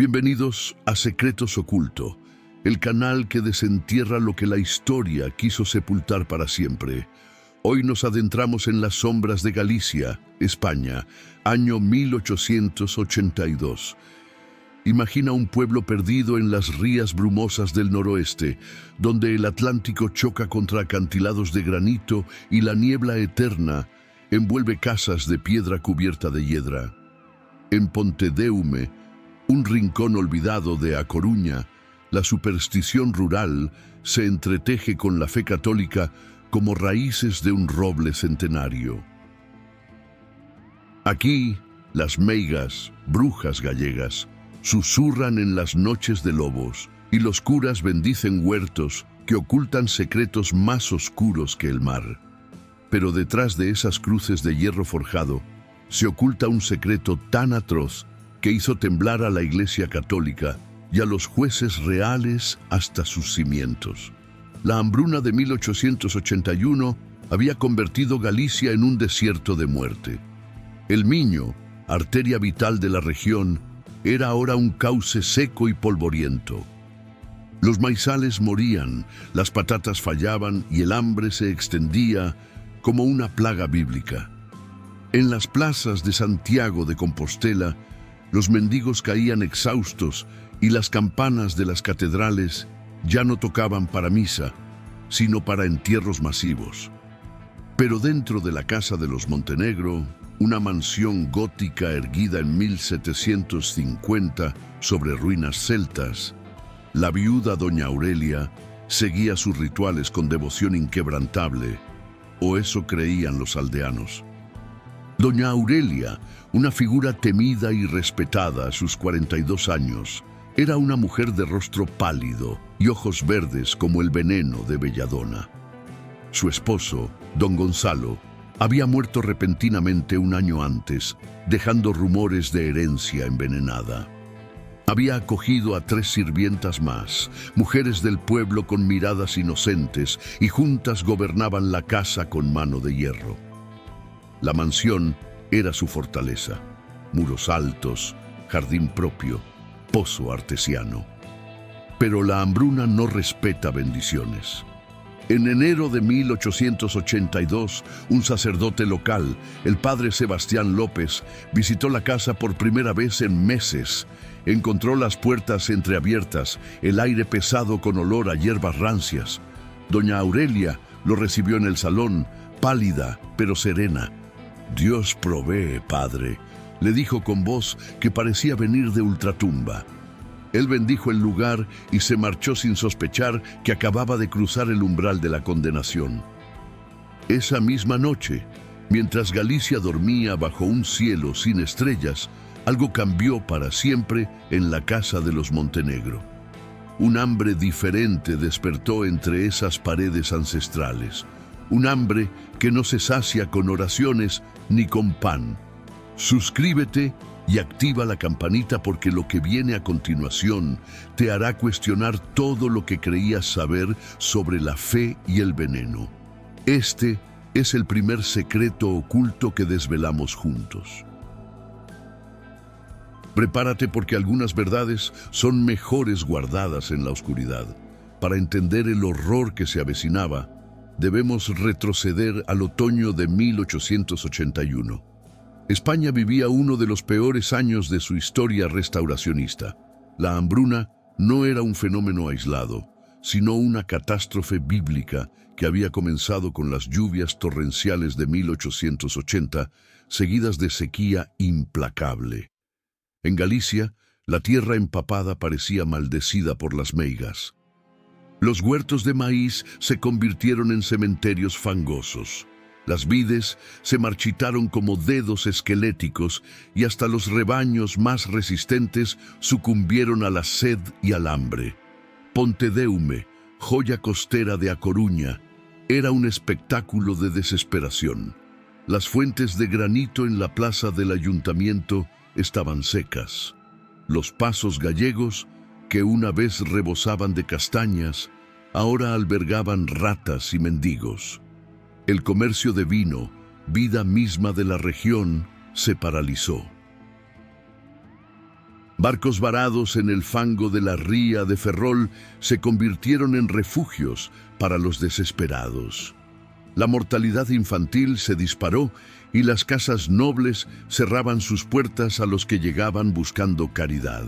Bienvenidos a Secretos Oculto, el canal que desentierra lo que la historia quiso sepultar para siempre. Hoy nos adentramos en las sombras de Galicia, España, año 1882. Imagina un pueblo perdido en las rías brumosas del noroeste, donde el Atlántico choca contra acantilados de granito y la niebla eterna envuelve casas de piedra cubierta de hiedra. En Pontedeume, un rincón olvidado de A Coruña, la superstición rural se entreteje con la fe católica como raíces de un roble centenario. Aquí, las meigas, brujas gallegas, susurran en las noches de lobos, y los curas bendicen huertos que ocultan secretos más oscuros que el mar. Pero detrás de esas cruces de hierro forjado, se oculta un secreto tan atroz que hizo temblar a la Iglesia Católica y a los jueces reales hasta sus cimientos. La hambruna de 1881 había convertido Galicia en un desierto de muerte. El Miño, arteria vital de la región, era ahora un cauce seco y polvoriento. Los maizales morían, las patatas fallaban y el hambre se extendía como una plaga bíblica. En las plazas de Santiago de Compostela, los mendigos caían exhaustos y las campanas de las catedrales ya no tocaban para misa, sino para entierros masivos. Pero dentro de la casa de los Montenegro, una mansión gótica erguida en 1750 sobre ruinas celtas, la viuda doña Aurelia seguía sus rituales con devoción inquebrantable, o eso creían los aldeanos. Doña Aurelia, una figura temida y respetada a sus 42 años, era una mujer de rostro pálido y ojos verdes como el veneno de belladona. Su esposo, don Gonzalo, había muerto repentinamente un año antes, dejando rumores de herencia envenenada. Había acogido a 3 sirvientas más, mujeres del pueblo con miradas inocentes, y juntas gobernaban la casa con mano de hierro. La mansión era su fortaleza: muros altos, jardín propio, pozo artesiano. Pero la hambruna no respeta bendiciones. En enero de 1882, un sacerdote local, el padre Sebastián López, visitó la casa por primera vez en meses. Encontró las puertas entreabiertas, el aire pesado con olor a hierbas rancias. Doña Aurelia lo recibió en el salón, pálida pero serena. «Dios provee, padre», le dijo con voz que parecía venir de ultratumba. Él bendijo el lugar y se marchó sin sospechar que acababa de cruzar el umbral de la condenación. Esa misma noche, mientras Galicia dormía bajo un cielo sin estrellas, algo cambió para siempre en la casa de los Montenegro. Un hambre diferente despertó entre esas paredes ancestrales. Un hambre que no se sacia con oraciones ni con pan. Suscríbete y activa la campanita, porque lo que viene a continuación te hará cuestionar todo lo que creías saber sobre la fe y el veneno. Este es el primer secreto oculto que desvelamos juntos. Prepárate, porque algunas verdades son mejores guardadas en la oscuridad. Para entender el horror que se avecinaba, debemos retroceder al otoño de 1881. España vivía uno de los peores años de su historia restauracionista. La hambruna no era un fenómeno aislado, sino una catástrofe bíblica que había comenzado con las lluvias torrenciales de 1880, seguidas de sequía implacable. En Galicia, la tierra empapada parecía maldecida por las meigas. Los huertos de maíz se convirtieron en cementerios fangosos. Las vides se marchitaron como dedos esqueléticos, y hasta los rebaños más resistentes sucumbieron a la sed y al hambre. Pontedeume, joya costera de A Coruña, era un espectáculo de desesperación. Las fuentes de granito en la plaza del ayuntamiento estaban secas. Los pasos gallegos, que una vez rebosaban de castañas, ahora albergaban ratas y mendigos. El comercio de vino, vida misma de la región, se paralizó. Barcos varados en el fango de la ría de Ferrol se convirtieron en refugios para los desesperados. La mortalidad infantil se disparó y las casas nobles cerraban sus puertas a los que llegaban buscando caridad.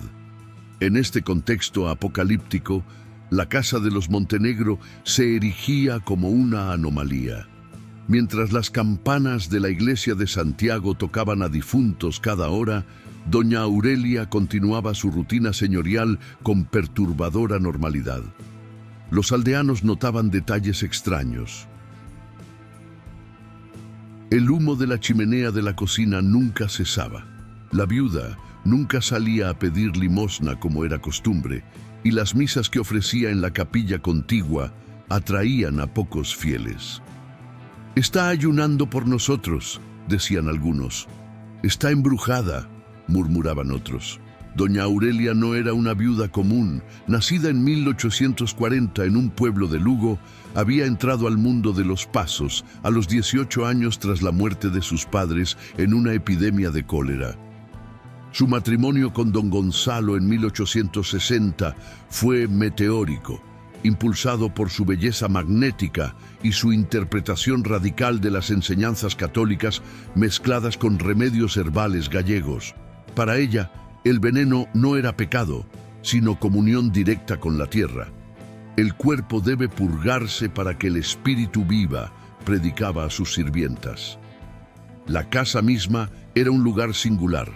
En este contexto apocalíptico, la casa de los Montenegro se erigía como una anomalía. Mientras las campanas de la iglesia de Santiago tocaban a difuntos cada hora, doña Aurelia continuaba su rutina señorial con perturbadora normalidad. Los aldeanos notaban detalles extraños. El humo de la chimenea de la cocina nunca cesaba. La viuda nunca salía a pedir limosna como era costumbre, y las misas que ofrecía en la capilla contigua atraían a pocos fieles. «Está ayunando por nosotros», decían algunos. «Está embrujada», murmuraban otros. Doña Aurelia no era una viuda común. Nacida en 1840 en un pueblo de Lugo, había entrado al mundo de los pasos a los 18 años tras la muerte de sus padres en una epidemia de cólera. Su matrimonio con don Gonzalo en 1860 fue meteórico, impulsado por su belleza magnética y su interpretación radical de las enseñanzas católicas mezcladas con remedios herbales gallegos. Para ella, el veneno no era pecado, sino comunión directa con la tierra. El cuerpo debe purgarse para que el espíritu viva, predicaba a sus sirvientas. La casa misma era un lugar singular.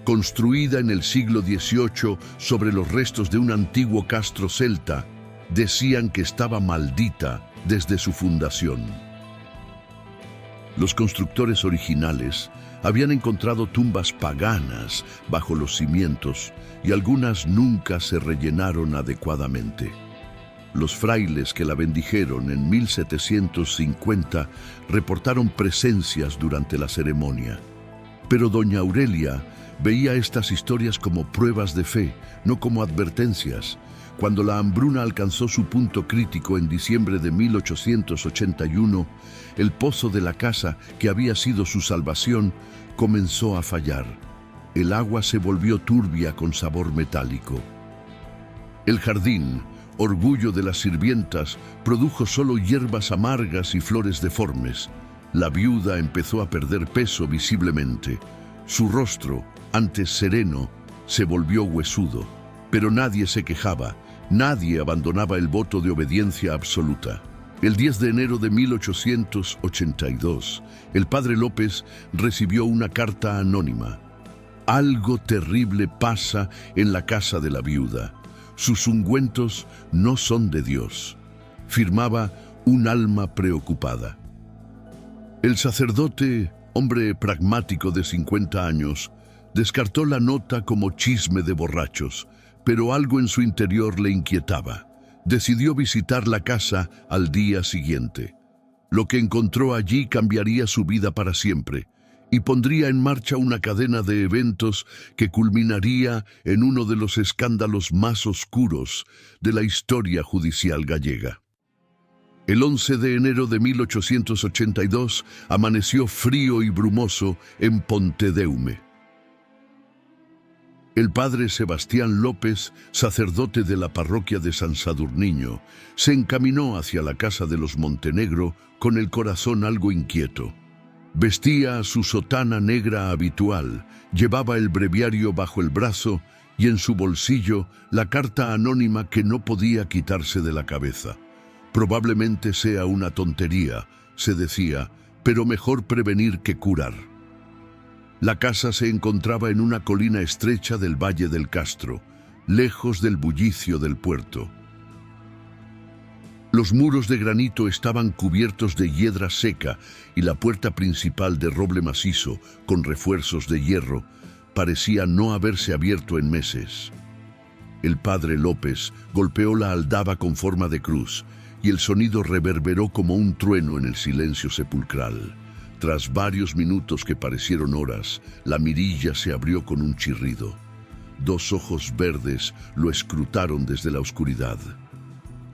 Construida en el siglo XVIII sobre los restos de un antiguo castro celta, decían que estaba maldita desde su fundación. Los constructores originales habían encontrado tumbas paganas bajo los cimientos y algunas nunca se rellenaron adecuadamente. Los frailes que la bendijeron en 1750 reportaron presencias durante la ceremonia. Pero doña Aurelia veía estas historias como pruebas de fe, no como advertencias. Cuando la hambruna alcanzó su punto crítico en diciembre de 1881, el pozo de la casa, que había sido su salvación, comenzó a fallar. El agua se volvió turbia con sabor metálico. El jardín, orgullo de las sirvientas, produjo solo hierbas amargas y flores deformes. La viuda empezó a perder peso visiblemente. Su rostro, antes sereno, se volvió huesudo. Pero nadie se quejaba, nadie abandonaba el voto de obediencia absoluta. El 10 de enero de 1882, el padre López recibió una carta anónima. Algo terrible pasa en la casa de la viuda. Sus ungüentos no son de Dios. Firmaba un alma preocupada. El sacerdote, hombre pragmático de 50 años, descartó la nota como chisme de borrachos, pero algo en su interior le inquietaba. Decidió visitar la casa al día siguiente. Lo que encontró allí cambiaría su vida para siempre y pondría en marcha una cadena de eventos que culminaría en uno de los escándalos más oscuros de la historia judicial gallega. El 11 de enero de 1882 amaneció frío y brumoso en Pontedeume. El padre Sebastián López, sacerdote de la parroquia de San Sadurniño, se encaminó hacia la casa de los Montenegro con el corazón algo inquieto. Vestía su sotana negra habitual, llevaba el breviario bajo el brazo y en su bolsillo la carta anónima que no podía quitarse de la cabeza. Probablemente sea una tontería, se decía, pero mejor prevenir que curar. La casa se encontraba en una colina estrecha del Valle del Castro, lejos del bullicio del puerto. Los muros de granito estaban cubiertos de hiedra seca y la puerta principal de roble macizo, con refuerzos de hierro, parecía no haberse abierto en meses. El padre López golpeó la aldaba con forma de cruz y el sonido reverberó como un trueno en el silencio sepulcral. Tras varios minutos que parecieron horas, la mirilla se abrió con un chirrido. Dos ojos verdes lo escrutaron desde la oscuridad.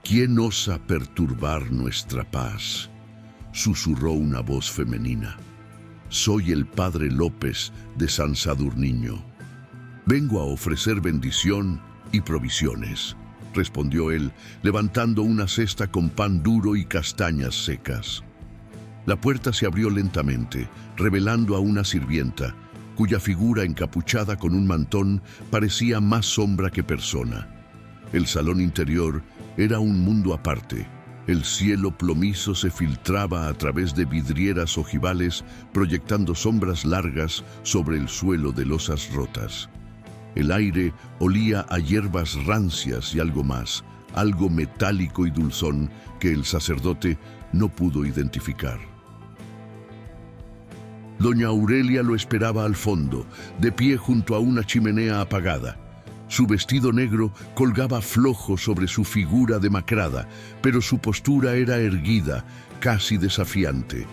«¿Quién osa perturbar nuestra paz?», susurró una voz femenina. «Soy el padre López de San Sadurniño». Vengo a ofrecer bendición y provisiones, respondió él, levantando una cesta con pan duro y castañas secas. La puerta se abrió lentamente, revelando a una sirvienta, cuya figura encapuchada con un mantón parecía más sombra que persona. El salón interior era un mundo aparte. El cielo plomizo se filtraba a través de vidrieras ojivales, proyectando sombras largas sobre el suelo de losas rotas. El aire olía a hierbas rancias y algo más, algo metálico y dulzón que el sacerdote no pudo identificar. Doña Aurelia lo esperaba al fondo, de pie junto a una chimenea apagada. Su vestido negro colgaba flojo sobre su figura demacrada, pero su postura era erguida, casi desafiante.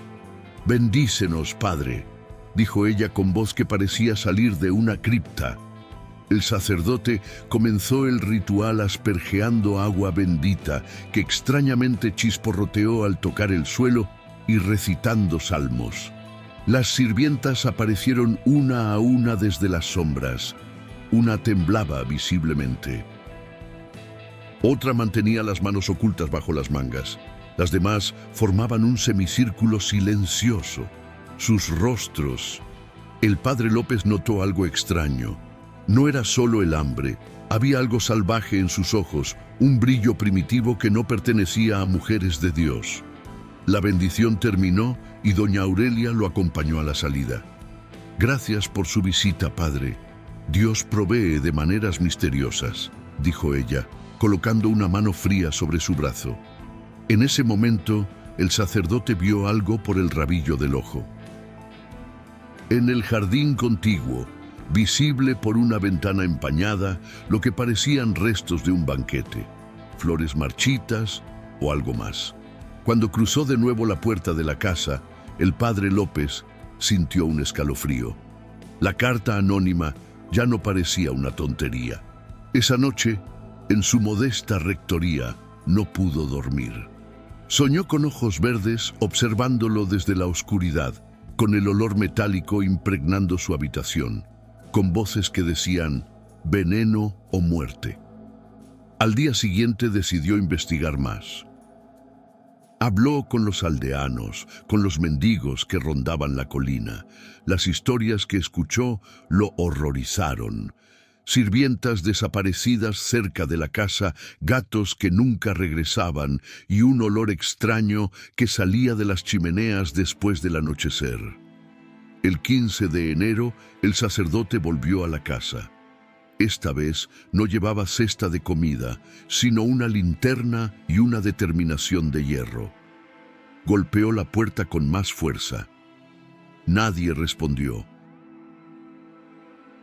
«Bendícenos, Padre», dijo ella con voz que parecía salir de una cripta. El sacerdote comenzó el ritual aspergeando agua bendita, que extrañamente chisporroteó al tocar el suelo y recitando salmos. Las sirvientas aparecieron una a una desde las sombras. Una temblaba visiblemente. Otra mantenía las manos ocultas bajo las mangas. Las demás formaban un semicírculo silencioso. Sus rostros. El padre López notó algo extraño. No era solo el hambre. Había algo salvaje en sus ojos, un brillo primitivo que no pertenecía a mujeres de Dios. La bendición terminó y doña Aurelia lo acompañó a la salida. «Gracias por su visita, padre. Dios provee de maneras misteriosas», dijo ella, colocando una mano fría sobre su brazo. En ese momento, el sacerdote vio algo por el rabillo del ojo. En el jardín contiguo, visible por una ventana empañada, lo que parecían restos de un banquete, flores marchitas o algo más. Cuando cruzó de nuevo la puerta de la casa, el padre López sintió un escalofrío. La carta anónima ya no parecía una tontería. Esa noche, en su modesta rectoría, no pudo dormir. Soñó con ojos verdes observándolo desde la oscuridad, con el olor metálico impregnando su habitación, con voces que decían veneno o muerte. Al día siguiente decidió investigar más. Habló con los aldeanos, con los mendigos que rondaban la colina. Las historias que escuchó lo horrorizaron. Sirvientas desaparecidas cerca de la casa, gatos que nunca regresaban y un olor extraño que salía de las chimeneas después del anochecer. El 15 de enero, el sacerdote volvió a la casa. Esta vez no llevaba cesta de comida, sino una linterna y una determinación de hierro. Golpeó la puerta con más fuerza. Nadie respondió.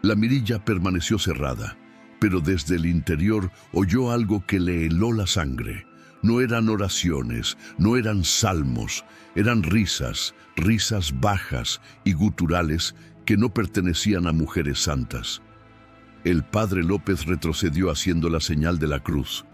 La mirilla permaneció cerrada, pero desde el interior oyó algo que le heló la sangre. No eran oraciones, no eran salmos, eran risas, risas bajas y guturales que no pertenecían a mujeres santas. El padre López retrocedió haciendo la señal de la cruz.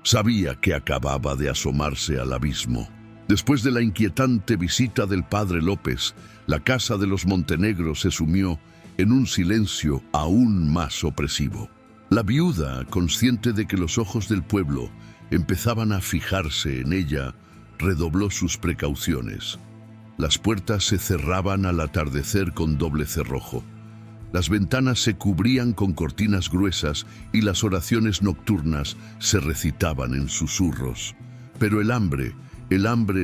Sabía que acababa de asomarse al abismo. Después de la inquietante visita del padre López, la casa de los Montenegro se sumió en un silencio aún más opresivo. La viuda, consciente de que los ojos del pueblo empezaban a fijarse en ella, redobló sus precauciones. Las puertas se cerraban al atardecer con doble cerrojo. Las ventanas se cubrían con cortinas gruesas y las oraciones nocturnas se recitaban en susurros. Pero el hambre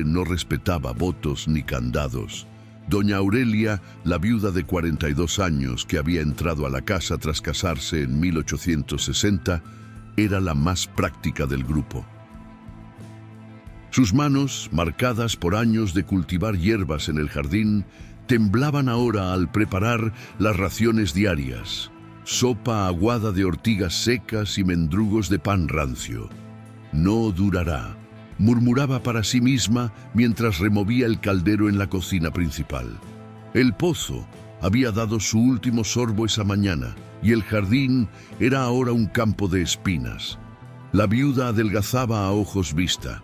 no respetaba votos ni candados. Doña Aurelia, la viuda de 42 años que había entrado a la casa tras casarse en 1860, era la más práctica del grupo. Sus manos, marcadas por años de cultivar hierbas en el jardín, temblaban ahora al preparar las raciones diarias, sopa aguada de ortigas secas y mendrugos de pan rancio. «No durará», murmuraba para sí misma mientras removía el caldero en la cocina principal. El pozo había dado su último sorbo esa mañana y el jardín era ahora un campo de espinas. La viuda adelgazaba a ojos vista.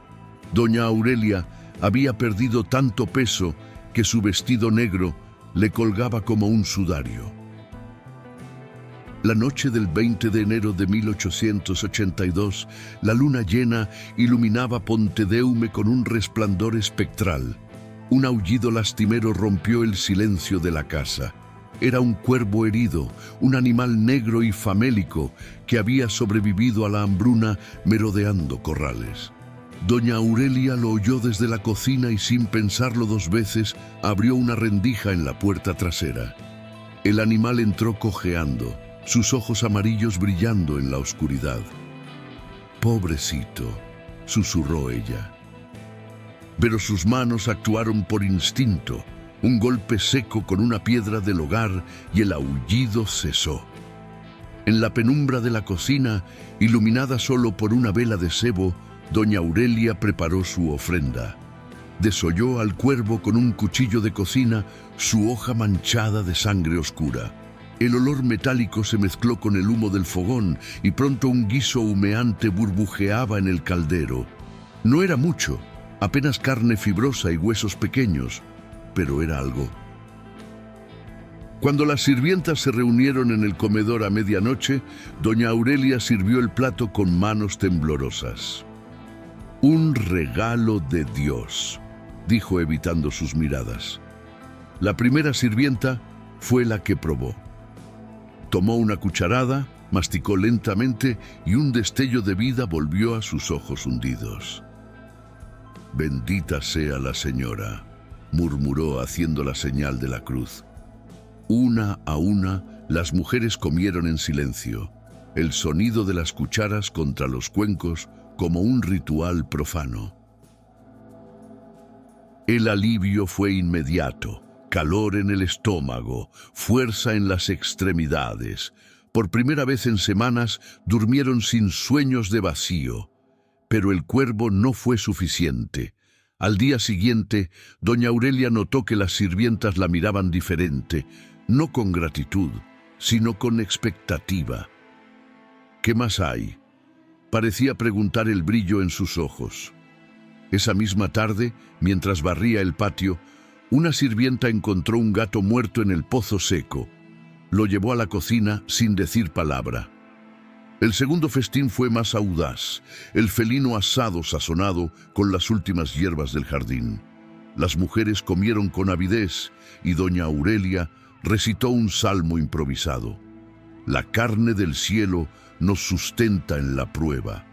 Doña Aurelia había perdido tanto peso que su vestido negro le colgaba como un sudario. La noche del 20 de enero de 1882, la luna llena iluminaba Pontedeume con un resplandor espectral. Un aullido lastimero rompió el silencio de la casa. Era un cuervo herido, un animal negro y famélico que había sobrevivido a la hambruna merodeando corrales. Doña Aurelia lo oyó desde la cocina y sin pensarlo dos veces abrió una rendija en la puerta trasera. El animal entró cojeando, sus ojos amarillos brillando en la oscuridad. «Pobrecito», susurró ella. Pero sus manos actuaron por instinto. Un golpe seco con una piedra del hogar y el aullido cesó. En la penumbra de la cocina, iluminada solo por una vela de sebo, doña Aurelia preparó su ofrenda. Desolló al cuervo con un cuchillo de cocina su hoja manchada de sangre oscura. El olor metálico se mezcló con el humo del fogón y pronto un guiso humeante burbujeaba en el caldero. No era mucho, apenas carne fibrosa y huesos pequeños, pero era algo. Cuando las sirvientas se reunieron en el comedor a medianoche, doña Aurelia sirvió el plato con manos temblorosas. «Un regalo de Dios», dijo evitando sus miradas. La primera sirvienta fue la que probó. Tomó una cucharada, masticó lentamente y un destello de vida volvió a sus ojos hundidos. «Bendita sea la señora», murmuró haciendo la señal de la cruz. Una a una, las mujeres comieron en silencio, el sonido de las cucharas contra los cuencos como un ritual profano. El alivio fue inmediato. Calor en el estómago, fuerza en las extremidades. Por primera vez en semanas durmieron sin sueños de vacío. Pero el cuervo no fue suficiente. Al día siguiente, doña Aurelia notó que las sirvientas la miraban diferente, no con gratitud, sino con expectativa. «¿Qué más hay?», parecía preguntar el brillo en sus ojos. Esa misma tarde, mientras barría el patio, una sirvienta encontró un gato muerto en el pozo seco. Lo llevó a la cocina sin decir palabra. El segundo festín fue más audaz, el felino asado sazonado con las últimas hierbas del jardín. Las mujeres comieron con avidez y doña Aurelia recitó un salmo improvisado. «La carne del cielo nos sustenta en la prueba».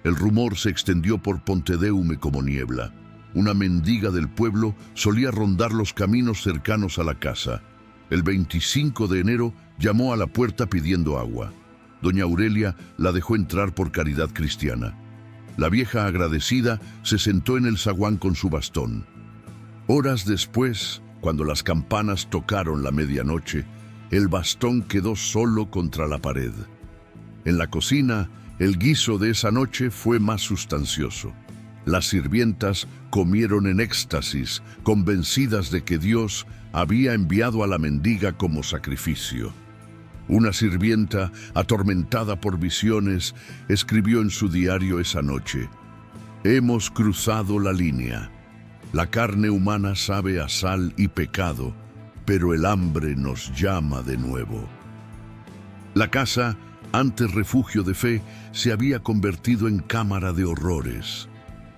El rumor se extendió por Pontedeume como niebla. Una mendiga del pueblo solía rondar los caminos cercanos a la casa. El 25 de enero llamó a la puerta pidiendo agua. Doña Aurelia la dejó entrar por caridad cristiana. La vieja agradecida se sentó en el zaguán con su bastón. Horas después, cuando las campanas tocaron la medianoche, el bastón quedó solo contra la pared. En la cocina, el guiso de esa noche fue más sustancioso. Las sirvientas comieron en éxtasis, convencidas de que Dios había enviado a la mendiga como sacrificio. Una sirvienta, atormentada por visiones, escribió en su diario esa noche: «Hemos cruzado la línea. La carne humana sabe a sal y pecado, pero el hambre nos llama de nuevo». La casa, antes refugio de fe, se había convertido en cámara de horrores.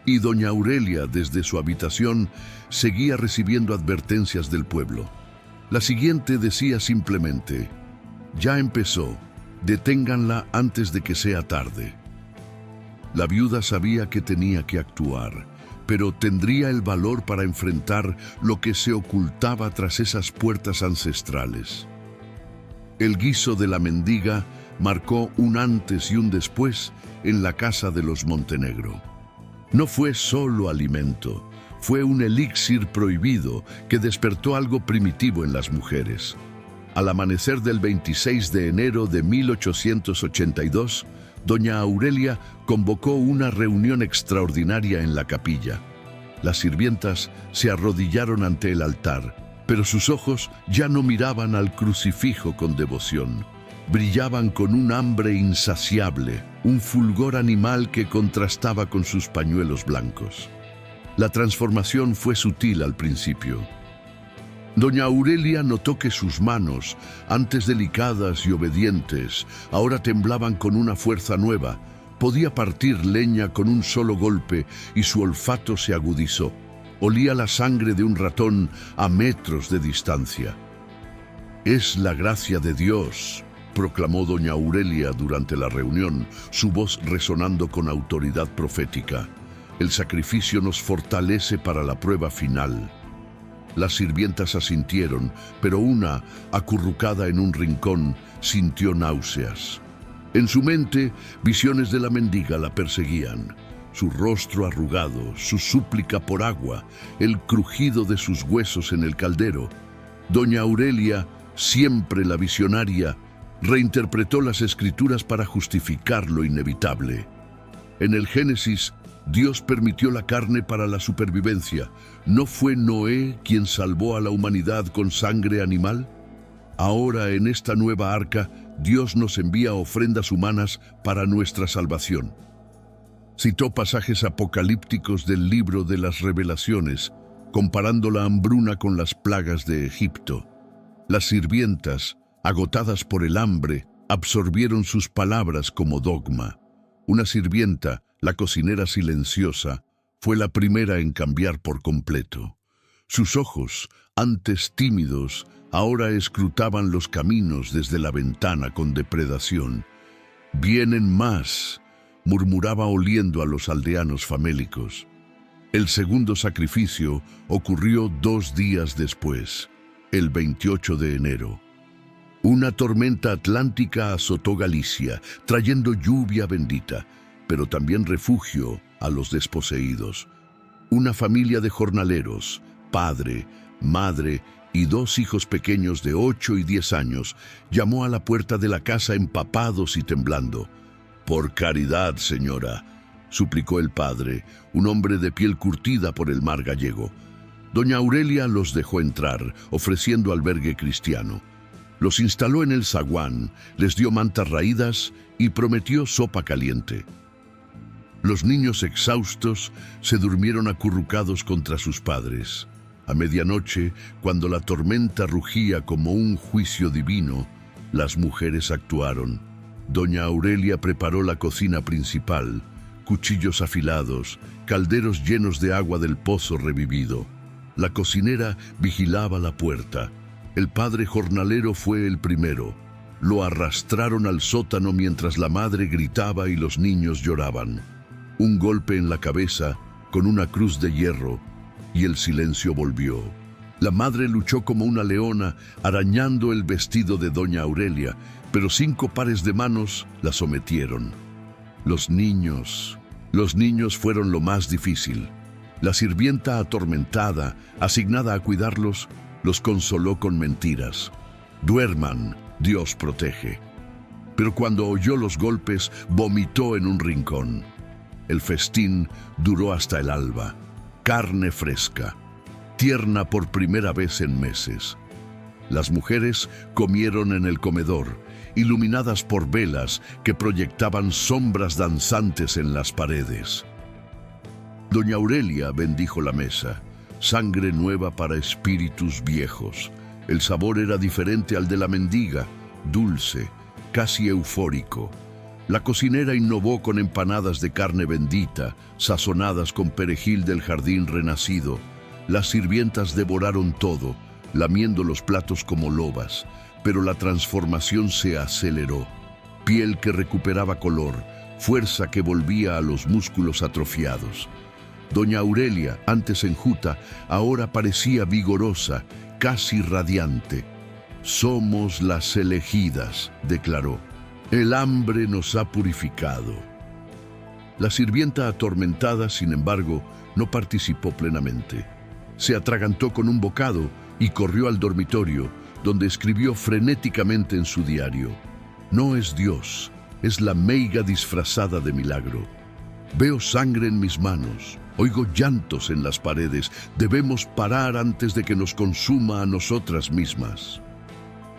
Y doña Aurelia, desde su habitación, seguía recibiendo advertencias del pueblo. La siguiente decía simplemente: «Ya empezó, deténganla antes de que sea tarde». La viuda sabía que tenía que actuar, pero tendría el valor para enfrentar lo que se ocultaba tras esas puertas ancestrales. El guiso de la mendiga marcó un antes y un después en la casa de los Montenegro. No fue solo alimento, fue un elixir prohibido que despertó algo primitivo en las mujeres. Al amanecer del 26 de enero de 1882, doña Aurelia convocó una reunión extraordinaria en la capilla. Las sirvientas se arrodillaron ante el altar, pero sus ojos ya no miraban al crucifijo con devoción. Brillaban con un hambre insaciable, un fulgor animal que contrastaba con sus pañuelos blancos. La transformación fue sutil al principio. Doña Aurelia notó que sus manos, antes delicadas y obedientes, ahora temblaban con una fuerza nueva. Podía partir leña con un solo golpe y su olfato se agudizó. Olía la sangre de un ratón a metros de distancia. «Es la gracia de Dios», proclamó doña Aurelia durante la reunión, su voz resonando con autoridad profética. «El sacrificio nos fortalece para la prueba final». Las sirvientas asintieron, pero una, acurrucada en un rincón, sintió náuseas. En su mente, visiones de la mendiga la perseguían. Su rostro arrugado, su súplica por agua, el crujido de sus huesos en el caldero. Doña Aurelia, siempre la visionaria, reinterpretó las escrituras para justificar lo inevitable. En el Génesis, Dios permitió la carne para la supervivencia. ¿No fue Noé quien salvó a la humanidad con sangre animal? Ahora, en esta nueva arca, Dios nos envía ofrendas humanas para nuestra salvación. Citó pasajes apocalípticos del libro de las Revelaciones, comparando la hambruna con las plagas de Egipto. Las sirvientas, agotadas por el hambre, absorbieron sus palabras como dogma. Una sirvienta, la cocinera silenciosa, fue la primera en cambiar por completo. Sus ojos, antes tímidos, ahora escrutaban los caminos desde la ventana con depredación. «Vienen más», murmuraba oliendo a los aldeanos famélicos. El segundo sacrificio ocurrió 2 días después, el 28 de enero. Una tormenta atlántica azotó Galicia, trayendo lluvia bendita, pero también refugio a los desposeídos. Una familia de jornaleros, padre, madre y 2 hijos pequeños de 8 y 10 años, llamó a la puerta de la casa empapados y temblando. «Por caridad, señora», suplicó el padre, un hombre de piel curtida por el mar gallego. Doña Aurelia los dejó entrar, ofreciendo albergue cristiano. Los instaló en el zaguán, les dio mantas raídas y prometió sopa caliente. Los niños exhaustos se durmieron acurrucados contra sus padres. A medianoche, cuando la tormenta rugía como un juicio divino, las mujeres actuaron. Doña Aurelia preparó la cocina principal, cuchillos afilados, calderos llenos de agua del pozo revivido. La cocinera vigilaba la puerta. El padre jornalero fue el primero. Lo arrastraron al sótano mientras la madre gritaba y los niños lloraban. Un golpe en la cabeza, con una cruz de hierro, y el silencio volvió. La madre luchó como una leona, arañando el vestido de doña Aurelia, pero 5 pares de manos la sometieron. Los niños fueron lo más difícil. La sirvienta atormentada, asignada a cuidarlos, los consoló con mentiras. «Duerman, Dios protege». Pero cuando oyó los golpes, vomitó en un rincón. El festín duró hasta el alba. Carne fresca, tierna por primera vez en meses. Las mujeres comieron en el comedor, iluminadas por velas que proyectaban sombras danzantes en las paredes. Doña Aurelia bendijo la mesa, sangre nueva para espíritus viejos. El sabor era diferente al de la mendiga, dulce, casi eufórico. La cocinera innovó con empanadas de carne bendita, sazonadas con perejil del jardín renacido. Las sirvientas devoraron todo, lamiendo los platos como lobas, pero la transformación se aceleró. Piel que recuperaba color, fuerza que volvía a los músculos atrofiados. Doña Aurelia, antes enjuta, ahora parecía vigorosa, casi radiante. «Somos las elegidas», declaró. «El hambre nos ha purificado». La sirvienta atormentada, sin embargo, no participó plenamente. Se atragantó con un bocado y corrió al dormitorio, donde escribió frenéticamente en su diario: «No es Dios, es la meiga disfrazada de milagro. Veo sangre en mis manos, oigo llantos en las paredes. Debemos parar antes de que nos consuma a nosotras mismas».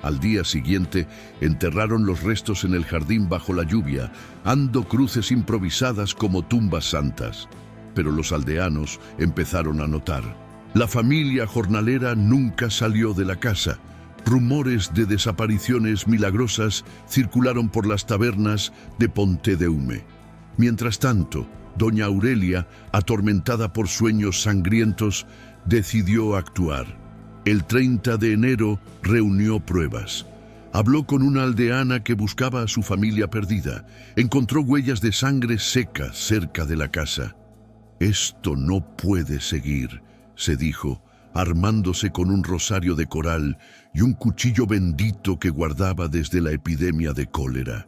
Al día siguiente, enterraron los restos en el jardín bajo la lluvia, ando cruces improvisadas como tumbas santas. Pero los aldeanos empezaron a notar. La familia jornalera nunca salió de la casa. Rumores de desapariciones milagrosas circularon por las tabernas de Pontedeume. Mientras tanto, doña Aurelia, atormentada por sueños sangrientos, decidió actuar. El 30 de enero reunió pruebas. Habló con una aldeana que buscaba a su familia perdida. Encontró huellas de sangre seca cerca de la casa. «Esto no puede seguir», se dijo, armándose con un rosario de coral y un cuchillo bendito que guardaba desde la epidemia de cólera.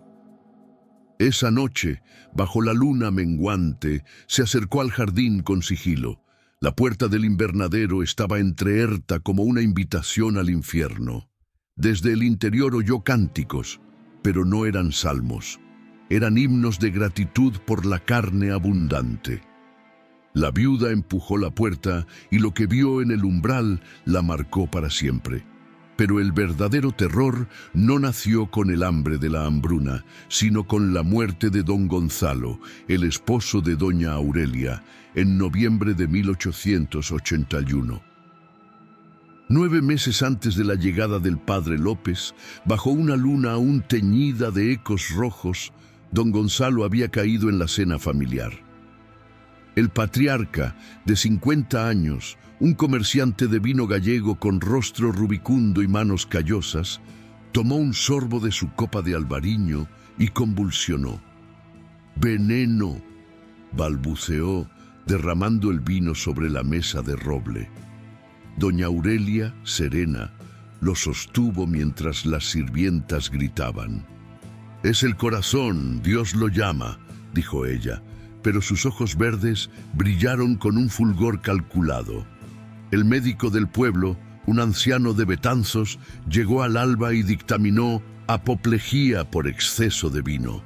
Esa noche, bajo la luna menguante, se acercó al jardín con sigilo. La puerta del invernadero estaba entreerta como una invitación al infierno. Desde el interior oyó cánticos, pero no eran salmos. Eran himnos de gratitud por la carne abundante. La viuda empujó la puerta y lo que vio en el umbral la marcó para siempre. Pero el verdadero terror no nació con el hambre de la hambruna, sino con la muerte de don Gonzalo, el esposo de doña Aurelia, en noviembre de 1881. 9 meses antes de la llegada del padre López, bajo una luna aún teñida de ecos rojos, don Gonzalo había caído en la cena familiar. El patriarca, de 50 años, un comerciante de vino gallego con rostro rubicundo y manos callosas, tomó un sorbo de su copa de albariño y convulsionó. «¡Veneno!», balbuceó, derramando el vino sobre la mesa de roble. Doña Aurelia, serena, lo sostuvo mientras las sirvientas gritaban. «Es el corazón, Dios lo llama», dijo ella, pero sus ojos verdes brillaron con un fulgor calculado. El médico del pueblo, un anciano de Betanzos, llegó al alba y dictaminó apoplejía por exceso de vino.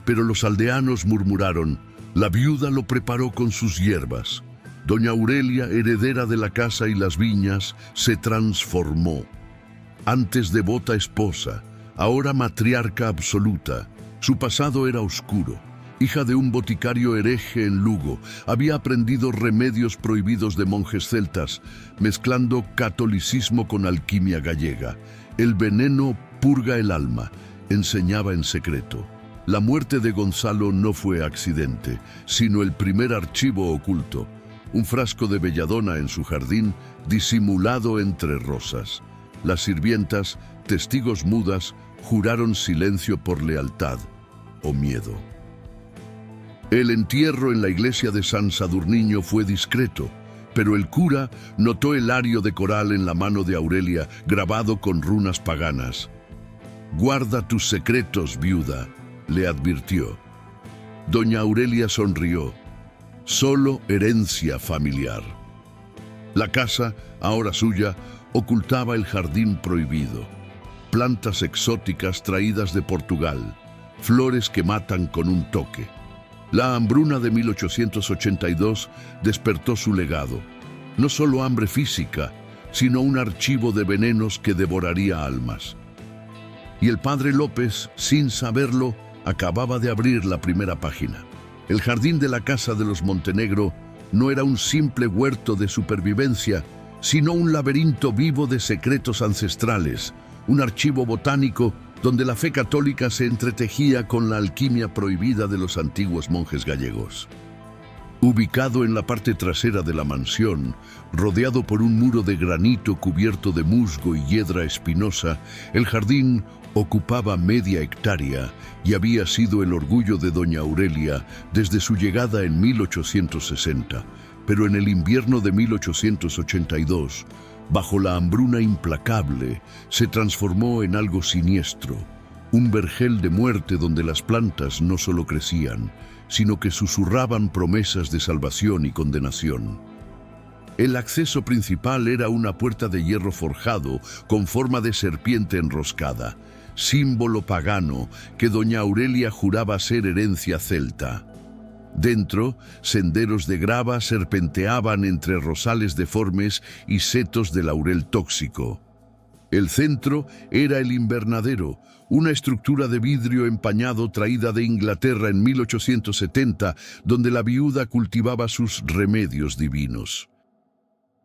Pero los aldeanos murmuraron: «La viuda lo preparó con sus hierbas». Doña Aurelia, heredera de la casa y las viñas, se transformó. Antes devota esposa, ahora matriarca absoluta, su pasado era oscuro. Hija de un boticario hereje en Lugo, había aprendido remedios prohibidos de monjes celtas, mezclando catolicismo con alquimia gallega. El veneno purga el alma, enseñaba en secreto. La muerte de Gonzalo no fue accidente, sino el primer archivo oculto, un frasco de belladona en su jardín, disimulado entre rosas. Las sirvientas, testigos mudas, juraron silencio por lealtad o miedo. El entierro en la iglesia de San Sadurniño fue discreto, pero el cura notó el ario de coral en la mano de Aurelia, grabado con runas paganas. «Guarda tus secretos, viuda», le advirtió. Doña Aurelia sonrió. Solo herencia familiar. La casa, ahora suya, ocultaba el jardín prohibido. Plantas exóticas traídas de Portugal, flores que matan con un toque. La hambruna de 1882 despertó su legado. No solo hambre física, sino un archivo de venenos que devoraría almas. Y el padre López, sin saberlo, acababa de abrir la primera página. El jardín de la casa de los Montenegro no era un simple huerto de supervivencia, sino un laberinto vivo de secretos ancestrales, un archivo botánico donde la fe católica se entretejía con la alquimia prohibida de los antiguos monjes gallegos. Ubicado en la parte trasera de la mansión, rodeado por un muro de granito cubierto de musgo y hiedra espinosa, el jardín ocupaba media hectárea y había sido el orgullo de doña Aurelia desde su llegada en 1860. Pero en el invierno de 1882, bajo la hambruna implacable, se transformó en algo siniestro, un vergel de muerte donde las plantas no solo crecían, sino que susurraban promesas de salvación y condenación. El acceso principal era una puerta de hierro forjado con forma de serpiente enroscada, símbolo pagano que doña Aurelia juraba ser herencia celta. Dentro, senderos de grava serpenteaban entre rosales deformes y setos de laurel tóxico. El centro era el invernadero, una estructura de vidrio empañado traída de Inglaterra en 1870, donde la viuda cultivaba sus remedios divinos.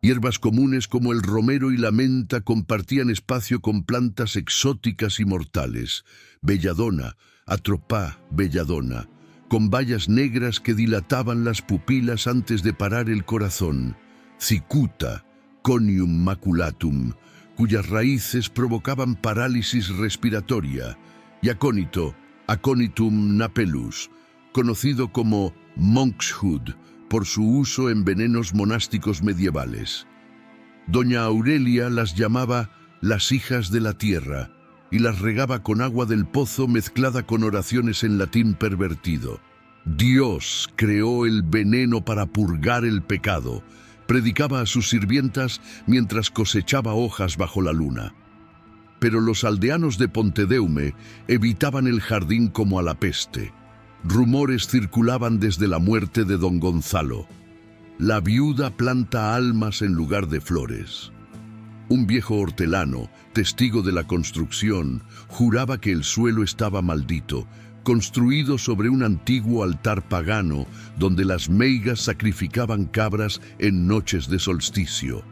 Hierbas comunes como el romero y la menta compartían espacio con plantas exóticas y mortales, belladona, atropá belladona, con bayas negras que dilataban las pupilas antes de parar el corazón, cicuta, conium maculatum, cuyas raíces provocaban parálisis respiratoria, y acónito, Aconitum napellus, conocido como monkshood por su uso en venenos monásticos medievales. Doña Aurelia las llamaba las hijas de la tierra y las regaba con agua del pozo mezclada con oraciones en latín pervertido. Dios creó el veneno para purgar el pecado, predicaba a sus sirvientas mientras cosechaba hojas bajo la luna. Pero los aldeanos de Pontedeume evitaban el jardín como a la peste. Rumores circulaban desde la muerte de don Gonzalo. La viuda planta almas en lugar de flores. Un viejo hortelano, testigo de la construcción, juraba que el suelo estaba maldito, construido sobre un antiguo altar pagano donde las meigas sacrificaban cabras en noches de solsticio.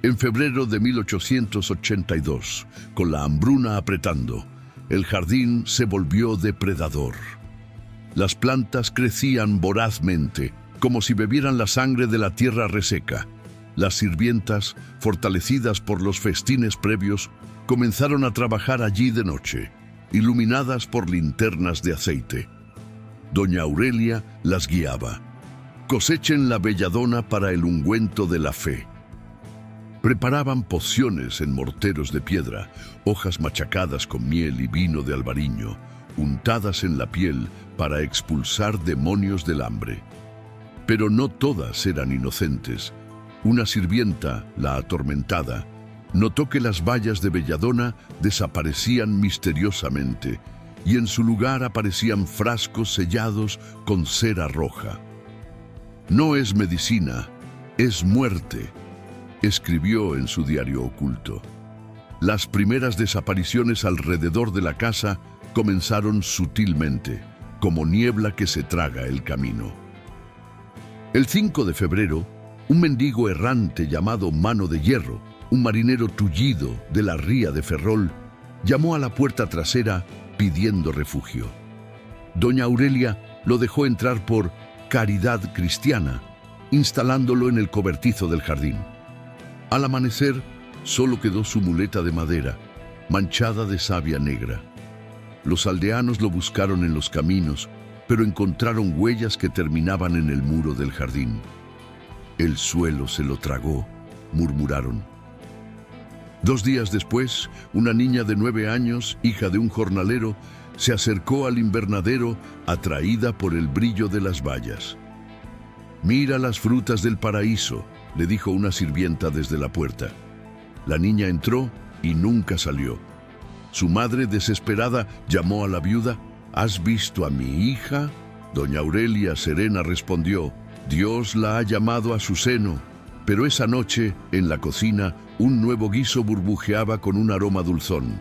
En febrero de 1882, con la hambruna apretando, el jardín se volvió depredador. Las plantas crecían vorazmente, como si bebieran la sangre de la tierra reseca. Las sirvientas, fortalecidas por los festines previos, comenzaron a trabajar allí de noche, iluminadas por linternas de aceite. Doña Aurelia las guiaba. Cosechen la belladona para el ungüento de la fe. Preparaban pociones en morteros de piedra, hojas machacadas con miel y vino de albariño, untadas en la piel para expulsar demonios del hambre. Pero no todas eran inocentes. Una sirvienta, la atormentada, notó que las bayas de belladona desaparecían misteriosamente y en su lugar aparecían frascos sellados con cera roja. «No es medicina, es muerte», escribió en su diario oculto. Las primeras desapariciones alrededor de la casa comenzaron sutilmente, como niebla que se traga el camino. El 5 de febrero, un mendigo errante llamado Mano de Hierro, un marinero tullido de la ría de Ferrol, llamó a la puerta trasera pidiendo refugio. Doña Aurelia lo dejó entrar por caridad cristiana, instalándolo en el cobertizo del jardín. Al amanecer, solo quedó su muleta de madera, manchada de savia negra. Los aldeanos lo buscaron en los caminos, pero encontraron huellas que terminaban en el muro del jardín. «El suelo se lo tragó», murmuraron. 2 días después, una niña de 9 años, hija de un jornalero, se acercó al invernadero atraída por el brillo de las bayas. «Mira las frutas del paraíso», le dijo una sirvienta desde la puerta. La niña entró y nunca salió. Su madre, desesperada, llamó a la viuda. «¿Has visto a mi hija?». Doña Aurelia, serena, respondió: «Dios la ha llamado a su seno». Pero esa noche, en la cocina, un nuevo guiso burbujeaba con un aroma dulzón.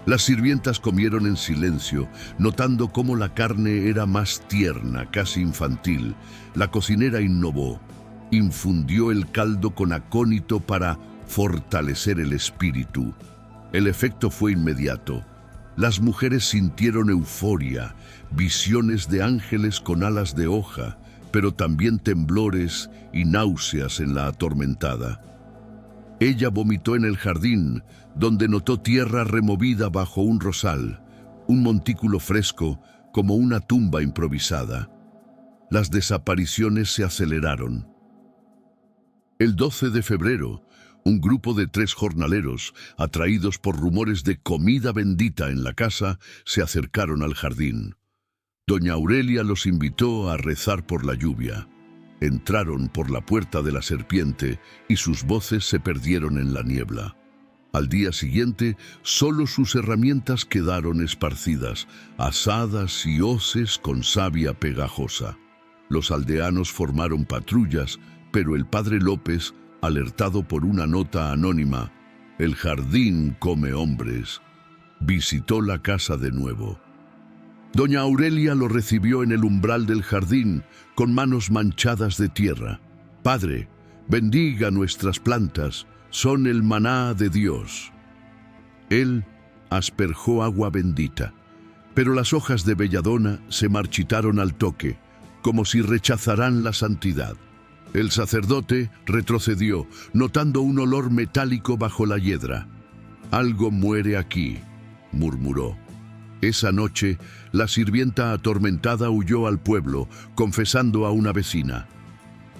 Las sirvientas comieron en silencio, notando cómo la carne era más tierna, casi infantil. La cocinera innovó. Infundió el caldo con acónito para fortalecer el espíritu. El efecto fue inmediato. Las mujeres sintieron euforia, visiones de ángeles con alas de hoja, pero también temblores y náuseas en la atormentada. Ella vomitó en el jardín, donde notó tierra removida bajo un rosal, un montículo fresco, como una tumba improvisada. Las desapariciones se aceleraron. El 12 de febrero, un grupo de 3 jornaleros, atraídos por rumores de comida bendita en la casa, se acercaron al jardín. Doña Aurelia los invitó a rezar por la lluvia. Entraron por la puerta de la serpiente y sus voces se perdieron en la niebla. Al día siguiente, solo sus herramientas quedaron esparcidas, asadas y hoces con savia pegajosa. Los aldeanos formaron patrullas, pero el padre López, alertado por una nota anónima, «El jardín come hombres», visitó la casa de nuevo. Doña Aurelia lo recibió en el umbral del jardín, con manos manchadas de tierra. «Padre, Bendiga nuestras plantas, son el maná de Dios. Él asperjó agua bendita, pero las hojas de belladona se marchitaron al toque, como si rechazaran la santidad. El sacerdote retrocedió, notando un olor metálico bajo la hiedra. «Algo muere aquí», murmuró. Esa noche, la sirvienta atormentada huyó al pueblo, confesando a una vecina: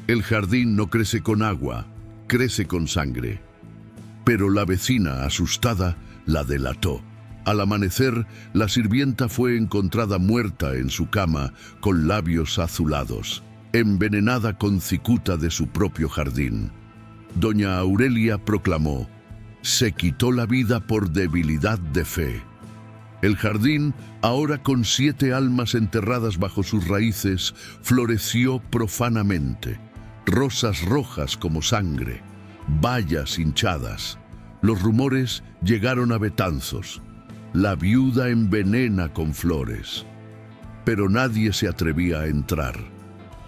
«El jardín no crece con agua, crece con sangre». Pero la vecina, asustada, la delató. Al amanecer, la sirvienta fue encontrada muerta en su cama, con labios azulados, envenenada con cicuta de su propio jardín. Doña Aurelia proclamó: «Se quitó la vida por debilidad de fe». El jardín, ahora con 7 almas enterradas bajo sus raíces, floreció profanamente. Rosas rojas como sangre, bayas hinchadas. Los rumores llegaron a Betanzos. La viuda envenena con flores. Pero nadie se atrevía a entrar.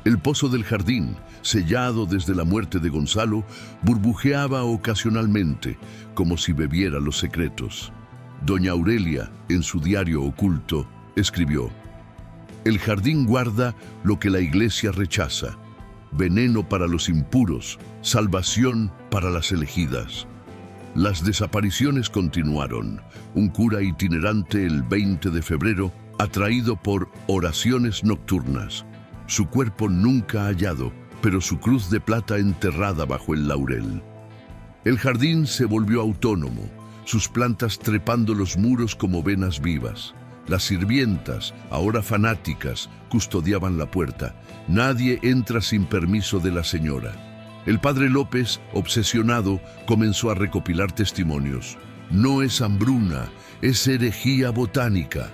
El pozo del jardín, sellado desde la muerte de Gonzalo, burbujeaba ocasionalmente, como si bebiera los secretos. Doña Aurelia, en su diario oculto, escribió: «El jardín guarda lo que la iglesia rechaza: veneno para los impuros, salvación para las elegidas». Las desapariciones continuaron. Un cura itinerante el 20 de febrero, atraído por oraciones nocturnas. Su cuerpo nunca hallado, pero su cruz de plata enterrada bajo el laurel. El jardín se volvió autónomo, sus plantas trepando los muros como venas vivas. Las sirvientas, ahora fanáticas, custodiaban la puerta. Nadie entra sin permiso de la señora. El padre López, obsesionado, comenzó a recopilar testimonios. No es hambruna, es herejía botánica.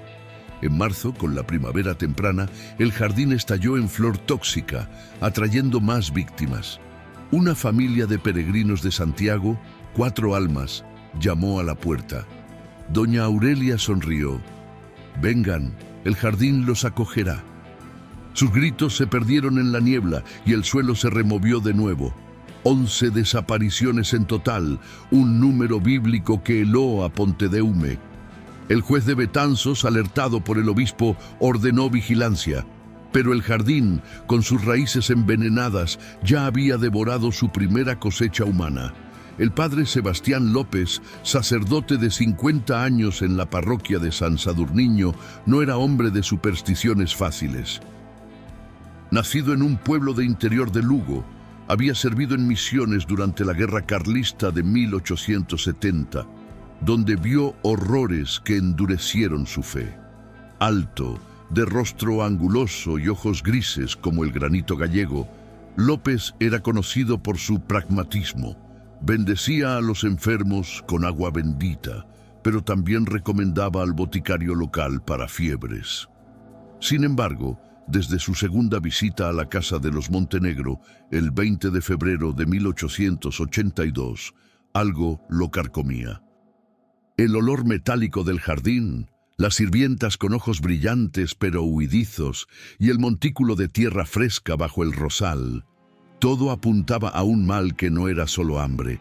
En marzo, con la primavera temprana, el jardín estalló en flor tóxica, atrayendo más víctimas. Una familia de peregrinos de Santiago, 4 almas, llamó a la puerta. Doña Aurelia sonrió. «Vengan, el jardín los acogerá». Sus gritos se perdieron en la niebla y el suelo se removió de nuevo. 11 desapariciones en total, un número bíblico que heló a Pontedeume. El juez de Betanzos, alertado por el obispo, ordenó vigilancia. Pero el jardín, con sus raíces envenenadas, ya había devorado su primera cosecha humana. El padre Sebastián López, sacerdote de 50 años en la parroquia de San Sadurniño, no era hombre de supersticiones fáciles. Nacido en un pueblo de interior de Lugo, había servido en misiones durante la Guerra Carlista de 1870, donde vio horrores que endurecieron su fe. Alto, de rostro anguloso y ojos grises como el granito gallego, López era conocido por su pragmatismo. Bendecía a los enfermos con agua bendita, pero también recomendaba al boticario local para fiebres. Sin embargo, desde su segunda visita a la casa de los Montenegro, el 20 de febrero de 1882, algo lo carcomía. El olor metálico del jardín, las sirvientas con ojos brillantes pero huidizos y el montículo de tierra fresca bajo el rosal, todo apuntaba a un mal que no era solo hambre.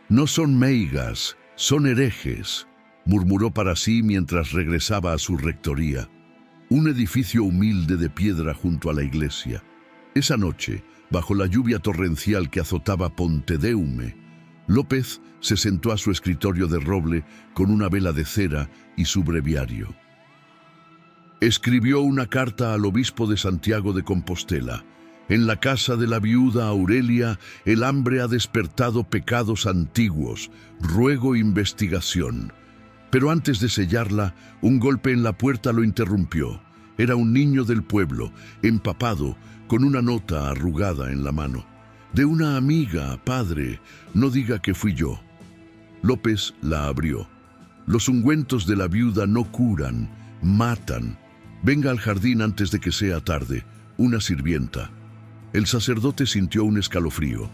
«No son meigas, son herejes», murmuró para sí mientras regresaba a su rectoría. Un edificio humilde de piedra junto a la iglesia. Esa noche, bajo la lluvia torrencial que azotaba Pontedeume, López se sentó a su escritorio de roble con una vela de cera y su breviario. Escribió una carta al obispo de Santiago de Compostela. En la casa de la viuda Aurelia, el hambre ha despertado pecados antiguos. Ruego investigación. Pero antes de sellarla, un golpe en la puerta lo interrumpió. Era un niño del pueblo, empapado, con una nota arrugada en la mano. «De una amiga, padre, no diga que fui yo». López la abrió. «Los ungüentos de la viuda no curan, matan. Venga al jardín antes de que sea tarde. Una sirvienta». El sacerdote sintió un escalofrío.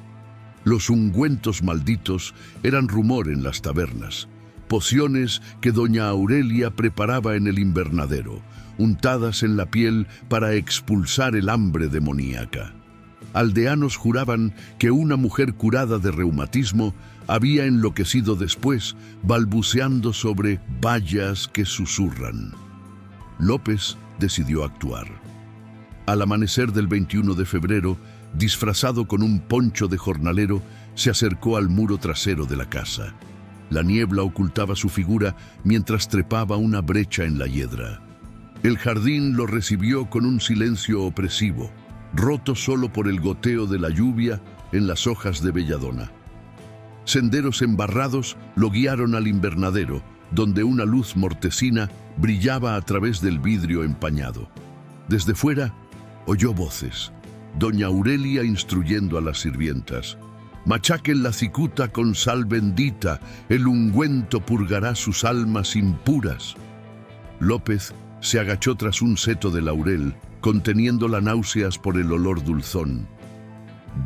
Los ungüentos malditos eran rumor en las tabernas. Pociones que doña Aurelia preparaba en el invernadero, untadas en la piel para expulsar el hambre demoníaca. Aldeanos juraban que una mujer curada de reumatismo había enloquecido después, balbuceando sobre vallas que susurran. López decidió actuar. Al amanecer del 21 de febrero, disfrazado con un poncho de jornalero, se acercó al muro trasero de la casa. La niebla ocultaba su figura mientras trepaba una brecha en la hiedra. El jardín lo recibió con un silencio opresivo, roto solo por el goteo de la lluvia en las hojas de belladona. Senderos embarrados lo guiaron al invernadero, donde una luz mortecina brillaba a través del vidrio empañado. Desde fuera, oyó voces. Doña Aurelia instruyendo a las sirvientas. Machaquen la cicuta con sal bendita, el ungüento purgará sus almas impuras. López se agachó tras un seto de laurel, conteniendo las náuseas por el olor dulzón.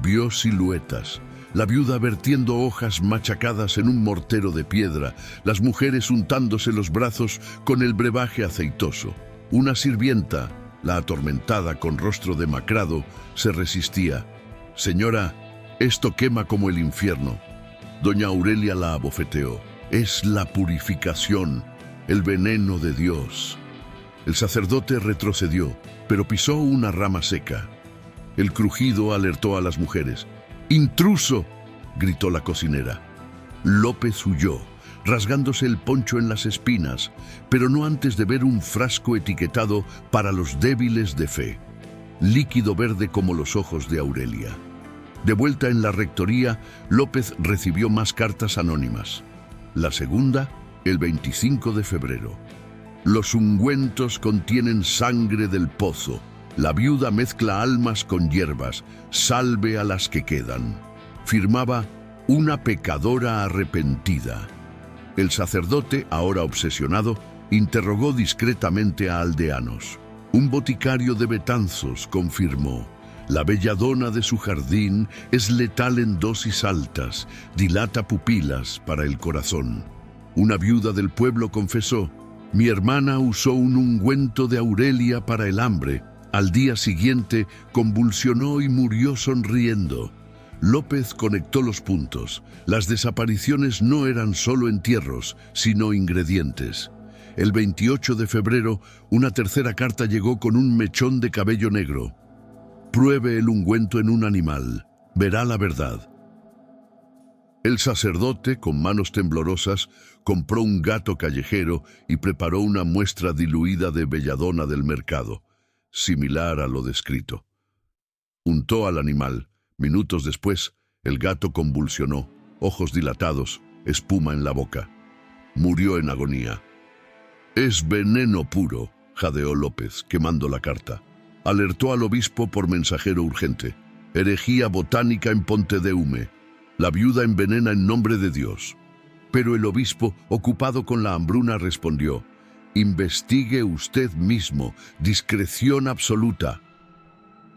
Vio siluetas, la viuda vertiendo hojas machacadas en un mortero de piedra, las mujeres untándose los brazos con el brebaje aceitoso. Una sirvienta, la atormentada con rostro demacrado, se resistía. «Señora, esto quema como el infierno». Doña Aurelia la abofeteó. «Es la purificación, el veneno de Dios». El sacerdote retrocedió, pero pisó una rama seca. El crujido alertó a las mujeres. «¡Intruso!», gritó la cocinera. López huyó, rasgándose el poncho en las espinas, pero no antes de ver un frasco etiquetado para los débiles de fe. Líquido verde como los ojos de Aurelia. De vuelta en la rectoría, López recibió más cartas anónimas. La segunda, el 25 de febrero. Los ungüentos contienen sangre del pozo. La viuda mezcla almas con hierbas. Salve a las que quedan. Firmaba una pecadora arrepentida. El sacerdote, ahora obsesionado, interrogó discretamente a aldeanos. Un boticario de Betanzos confirmó. La belladona de su jardín es letal en dosis altas, dilata pupilas para el corazón. Una viuda del pueblo confesó. Mi hermana usó un ungüento de Aurelia para el hambre. Al día siguiente convulsionó y murió sonriendo. López conectó los puntos. Las desapariciones no eran solo entierros, sino ingredientes. El 28 de febrero, una tercera carta llegó con un mechón de cabello negro. Pruebe el ungüento en un animal. Verá la verdad. El sacerdote, con manos temblorosas, compró un gato callejero y preparó una muestra diluida de belladona del mercado, similar a lo descrito. Untó al animal. Minutos después, el gato convulsionó, ojos dilatados, espuma en la boca. Murió en agonía. «Es veneno puro», jadeó López, quemando la carta. Alertó al obispo por mensajero urgente. «Herejía botánica en Pontedeume. La viuda envenena en nombre de Dios». Pero el obispo, ocupado con la hambruna, respondió. «Investigue usted mismo. Discreción absoluta».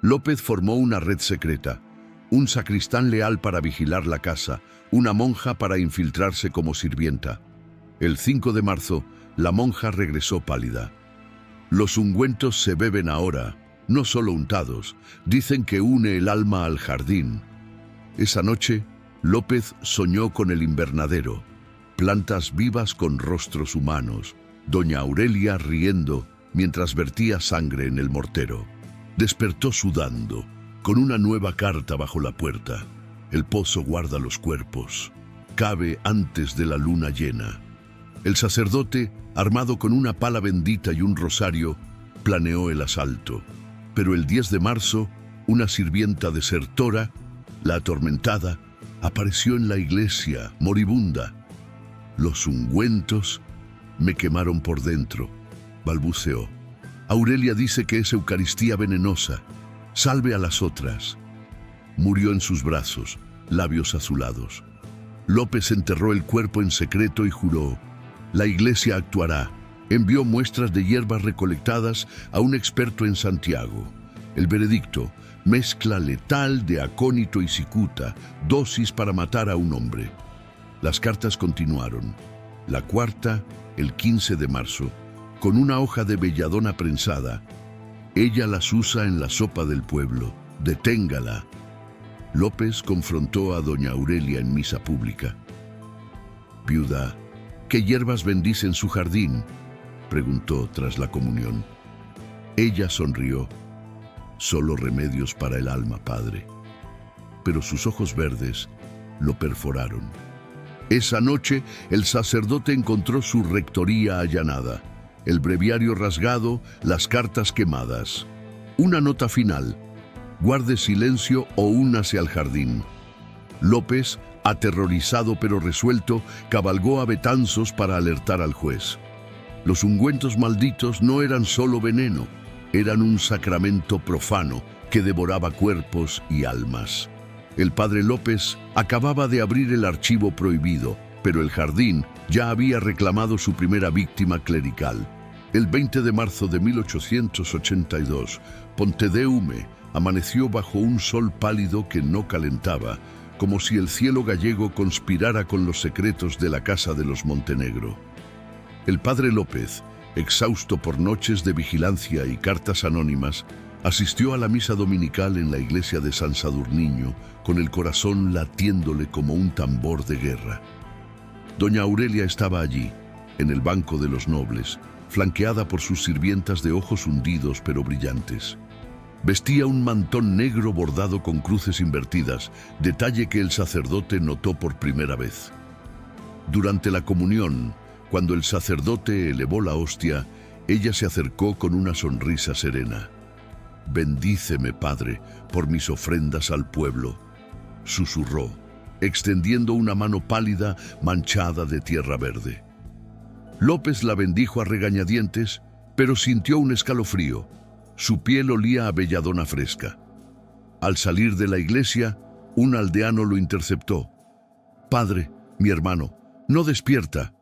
López formó una red secreta. Un sacristán leal para vigilar la casa, una monja para infiltrarse como sirvienta. El 5 de marzo, la monja regresó pálida. «Los ungüentos se beben ahora, no solo untados. Dicen que une el alma al jardín». Esa noche, López soñó con el invernadero, plantas vivas con rostros humanos, doña Aurelia riendo mientras vertía sangre en el mortero. Despertó sudando, con una nueva carta bajo la puerta. El pozo guarda los cuerpos. Cabe antes de la luna llena. El sacerdote, armado con una pala bendita y un rosario, planeó el asalto. Pero el 10 de marzo, una sirvienta desertora, la atormentada, apareció en la iglesia, moribunda. «Los ungüentos me quemaron por dentro», balbuceó. «Aurelia dice que es Eucaristía venenosa. Salve a las otras». Murió en sus brazos, labios azulados. López enterró el cuerpo en secreto y juró: «La iglesia actuará». Envió muestras de hierbas recolectadas a un experto en Santiago. El veredicto: mezcla letal de acónito y cicuta, dosis para matar a un hombre. Las cartas continuaron. La cuarta, el 15 de marzo, con una hoja de belladona prensada. Ella las usa en la sopa del pueblo. Deténgala. López confrontó a doña Aurelia en misa pública. Viuda, ¿qué hierbas bendice en su jardín?, preguntó tras la comunión. Ella sonrió. Solo remedios para el alma, padre. Pero sus ojos verdes lo perforaron. Esa noche el sacerdote encontró su rectoría allanada, el breviario rasgado, las cartas quemadas. Una nota final: guarde silencio o únase al jardín. López, aterrorizado pero resuelto, cabalgó a Betanzos para alertar al juez. Los ungüentos malditos no eran solo veneno, eran un sacramento profano que devoraba cuerpos y almas. El padre López acababa de abrir el archivo prohibido, pero el jardín ya había reclamado su primera víctima clerical. El 20 de marzo de 1882, Pontedeume amaneció bajo un sol pálido que no calentaba, como si el cielo gallego conspirara con los secretos de la casa de los Montenegro. El padre López, exhausto por noches de vigilancia y cartas anónimas, asistió a la misa dominical en la iglesia de San Sadurniño, con el corazón latiéndole como un tambor de guerra. Doña Aurelia estaba allí, en el banco de los nobles, flanqueada por sus sirvientas de ojos hundidos pero brillantes. Vestía un mantón negro bordado con cruces invertidas, detalle que el sacerdote notó por primera vez. Durante la comunión, cuando el sacerdote elevó la hostia, ella se acercó con una sonrisa serena. «Bendíceme, Padre, por mis ofrendas al pueblo», susurró, extendiendo una mano pálida manchada de tierra verde. López la bendijo a regañadientes, pero sintió un escalofrío. Su piel olía a belladona fresca. Al salir de la iglesia, un aldeano lo interceptó. «Padre, mi hermano, no despierta».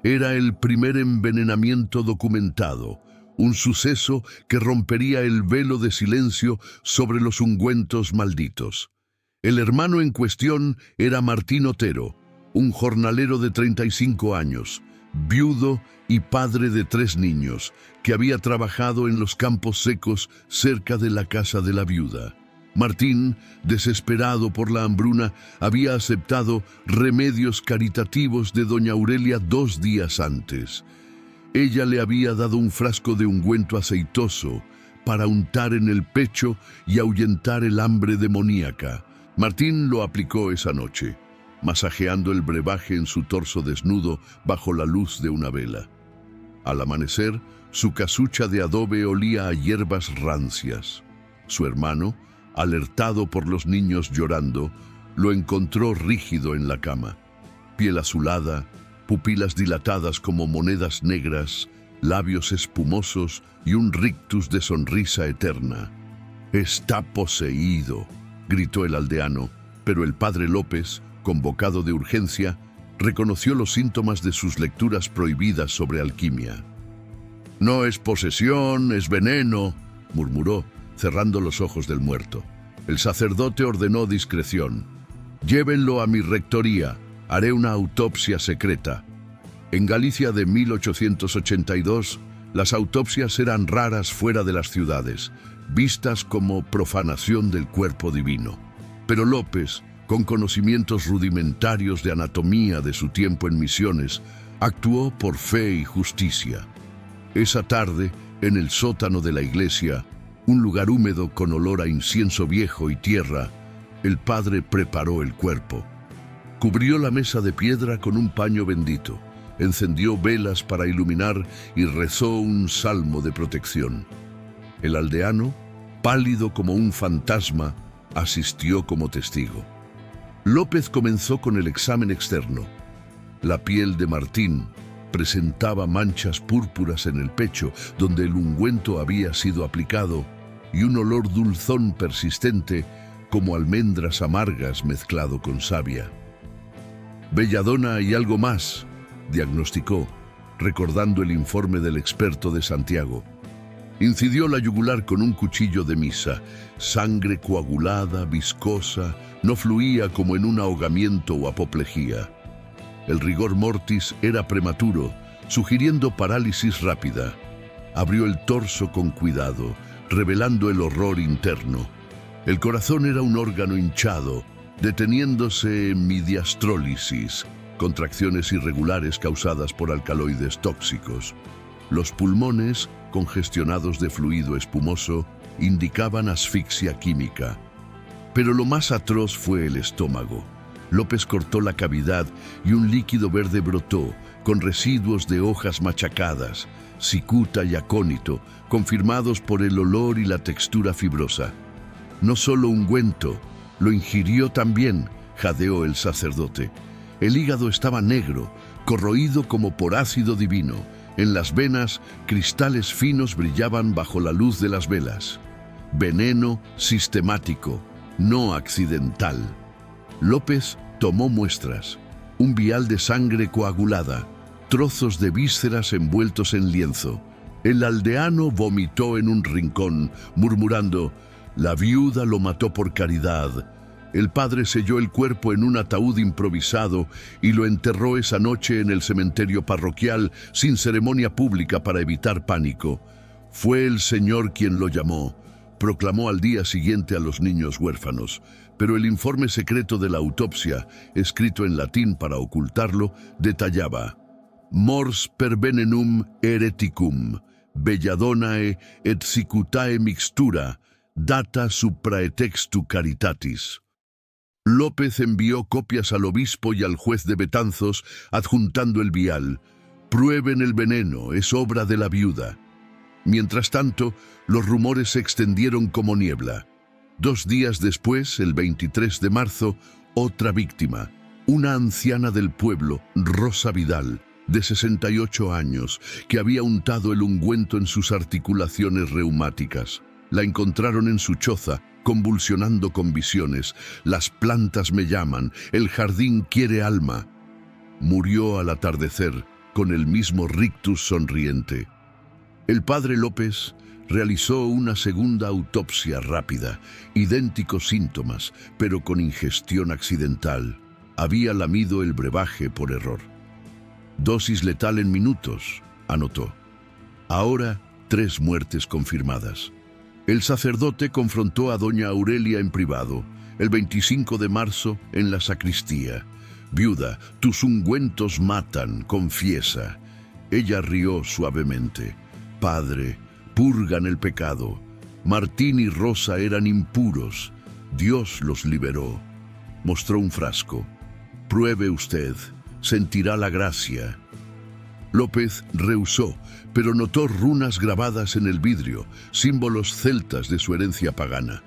Era el primer envenenamiento documentado, un suceso que rompería el velo de silencio sobre los ungüentos malditos. El hermano en cuestión era Martín Otero, un jornalero de 35 años, viudo y padre de 3 niños, que había trabajado en los campos secos cerca de la casa de la viuda. Martín, desesperado por la hambruna, había aceptado remedios caritativos de doña Aurelia 2 días antes. Ella le había dado un frasco de ungüento aceitoso para untar en el pecho y ahuyentar el hambre demoníaca. Martín lo aplicó esa noche, masajeando el brebaje en su torso desnudo bajo la luz de una vela. Al amanecer, su casucha de adobe olía a hierbas rancias. Su hermano, alertado por los niños llorando, lo encontró rígido en la cama, piel azulada, pupilas dilatadas como monedas negras, labios espumosos y un rictus de sonrisa eterna. «Está poseído», gritó el aldeano, pero el padre López, convocado de urgencia, reconoció los síntomas de sus lecturas prohibidas sobre alquimia. «No es posesión, es veneno», murmuró, cerrando los ojos del muerto. El sacerdote ordenó discreción. «Llévenlo a mi rectoría. Haré una autopsia secreta». En Galicia de 1882, las autopsias eran raras fuera de las ciudades, vistas como profanación del cuerpo divino. Pero López, con conocimientos rudimentarios de anatomía de su tiempo en misiones, actuó por fe y justicia. Esa tarde, en el sótano de la iglesia, un lugar húmedo con olor a incienso viejo y tierra, el padre preparó el cuerpo. Cubrió la mesa de piedra con un paño bendito, encendió velas para iluminar y rezó un salmo de protección. El aldeano, pálido como un fantasma, asistió como testigo. López comenzó con el examen externo. La piel de Martín presentaba manchas púrpuras en el pecho, donde el ungüento había sido aplicado, y un olor dulzón persistente, como almendras amargas mezclado con savia. «Belladona y algo más», diagnosticó, recordando el informe del experto de Santiago. Incidió la yugular con un cuchillo de misa. Sangre coagulada, viscosa, no fluía como en un ahogamiento o apoplejía. El rigor mortis era prematuro, sugiriendo parálisis rápida. Abrió el torso con cuidado, revelando el horror interno. El corazón era un órgano hinchado, deteniéndose en midiastrólisis, contracciones irregulares causadas por alcaloides tóxicos. Los pulmones, congestionados de fluido espumoso, indicaban asfixia química. Pero lo más atroz fue el estómago. López cortó la cavidad y un líquido verde brotó, con residuos de hojas machacadas, cicuta y acónito, confirmados por el olor y la textura fibrosa. No solo ungüento, lo ingirió también, jadeó el sacerdote. El hígado estaba negro, corroído como por ácido divino. En las venas, cristales finos brillaban bajo la luz de las velas. Veneno sistemático, no accidental. López tomó muestras, un vial de sangre coagulada, trozos de vísceras envueltos en lienzo. El aldeano vomitó en un rincón, murmurando: «La viuda lo mató por caridad». El padre selló el cuerpo en un ataúd improvisado y lo enterró esa noche en el cementerio parroquial sin ceremonia pública para evitar pánico. Fue el Señor quien lo llamó, proclamó al día siguiente a los niños huérfanos, pero el informe secreto de la autopsia, escrito en latín para ocultarlo, detallaba: «Mors per venenum hereticum, belladonae et sicutae mixtura, data supraetextu caritatis». López envió copias al obispo y al juez de Betanzos, adjuntando el vial. «Prueben el veneno, es obra de la viuda». Mientras tanto, los rumores se extendieron como niebla. 2 días después, el 23 de marzo, otra víctima, una anciana del pueblo, Rosa Vidal, de 68 años, que había untado el ungüento en sus articulaciones reumáticas. La encontraron en su choza, convulsionando con visiones. «Las plantas me llaman, el jardín quiere alma». Murió al atardecer, con el mismo rictus sonriente. El padre López realizó una segunda autopsia rápida, idénticos síntomas, pero con ingestión accidental. Había lamido el brebaje por error. «Dosis letal en minutos», anotó. Ahora, 3 muertes confirmadas. El sacerdote confrontó a doña Aurelia en privado, el 25 de marzo en la sacristía. «Viuda, tus ungüentos matan, confiesa». Ella rió suavemente. «Padre, purgan el pecado. Martín y Rosa eran impuros. Dios los liberó». Mostró un frasco. «Pruebe usted, sentirá la gracia». López rehusó, pero notó runas grabadas en el vidrio, símbolos celtas de su herencia pagana.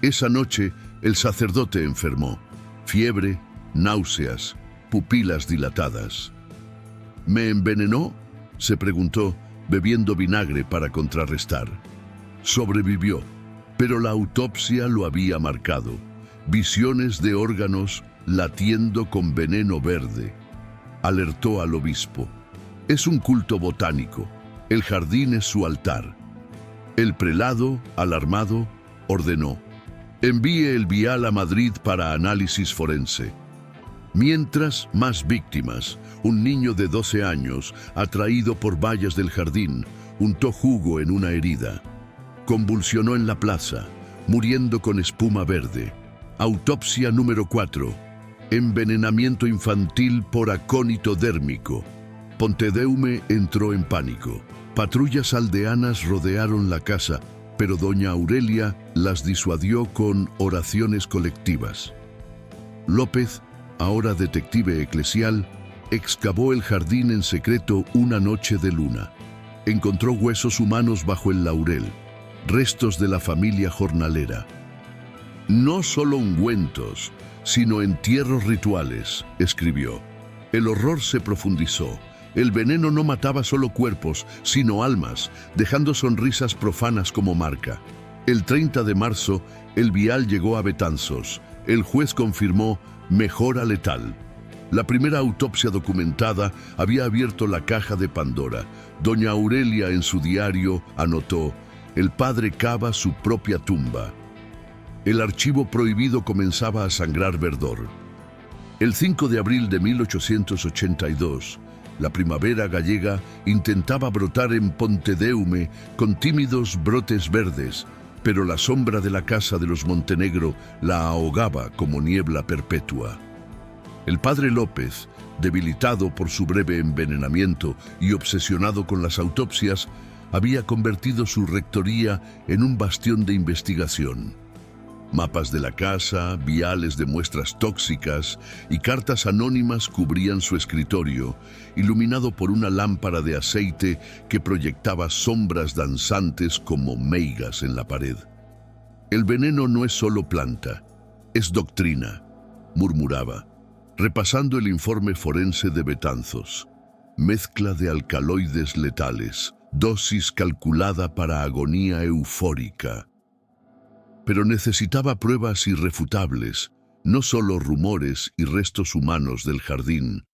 Esa noche, el sacerdote enfermó. Fiebre, náuseas, pupilas dilatadas. «¿Me envenenó?», se preguntó, bebiendo vinagre para contrarrestar. Sobrevivió, pero la autopsia lo había marcado. Visiones de órganos latiendo con veneno verde. Alertó al obispo. «Es un culto botánico. El jardín es su altar». El prelado, alarmado, ordenó: «Envíe el vial a Madrid para análisis forense». Mientras, más víctimas. Un niño de 12 años, atraído por vallas del jardín, untó jugo en una herida. Convulsionó en la plaza, muriendo con espuma verde. Autopsia número 4. Envenenamiento infantil por acónito dérmico. Pontedeume entró en pánico. Patrullas aldeanas rodearon la casa, pero doña Aurelia las disuadió con oraciones colectivas. López, ahora detective eclesial, excavó el jardín en secreto una noche de luna. Encontró huesos humanos bajo el laurel, restos de la familia jornalera. «No solo ungüentos, sino entierros rituales», escribió. El horror se profundizó. El veneno no mataba solo cuerpos, sino almas, dejando sonrisas profanas como marca. El 30 de marzo, el vial llegó a Betanzos. El juez confirmó mejora letal. La primera autopsia documentada había abierto la caja de Pandora. Doña Aurelia en su diario anotó: «El padre cava su propia tumba». El archivo prohibido comenzaba a sangrar verdor. El 5 de abril de 1882, la primavera gallega intentaba brotar en Pontedeume con tímidos brotes verdes, pero la sombra de la casa de los Montenegro la ahogaba como niebla perpetua. El padre López, debilitado por su breve envenenamiento y obsesionado con las autopsias, había convertido su rectoría en un bastión de investigación. Mapas de la casa, viales de muestras tóxicas y cartas anónimas cubrían su escritorio, iluminado por una lámpara de aceite que proyectaba sombras danzantes como meigas en la pared. «El veneno no es solo planta, es doctrina», murmuraba, repasando el informe forense de Betanzos. «Mezcla de alcaloides letales, dosis calculada para agonía eufórica». Pero necesitaba pruebas irrefutables, no solo rumores y restos humanos del jardín.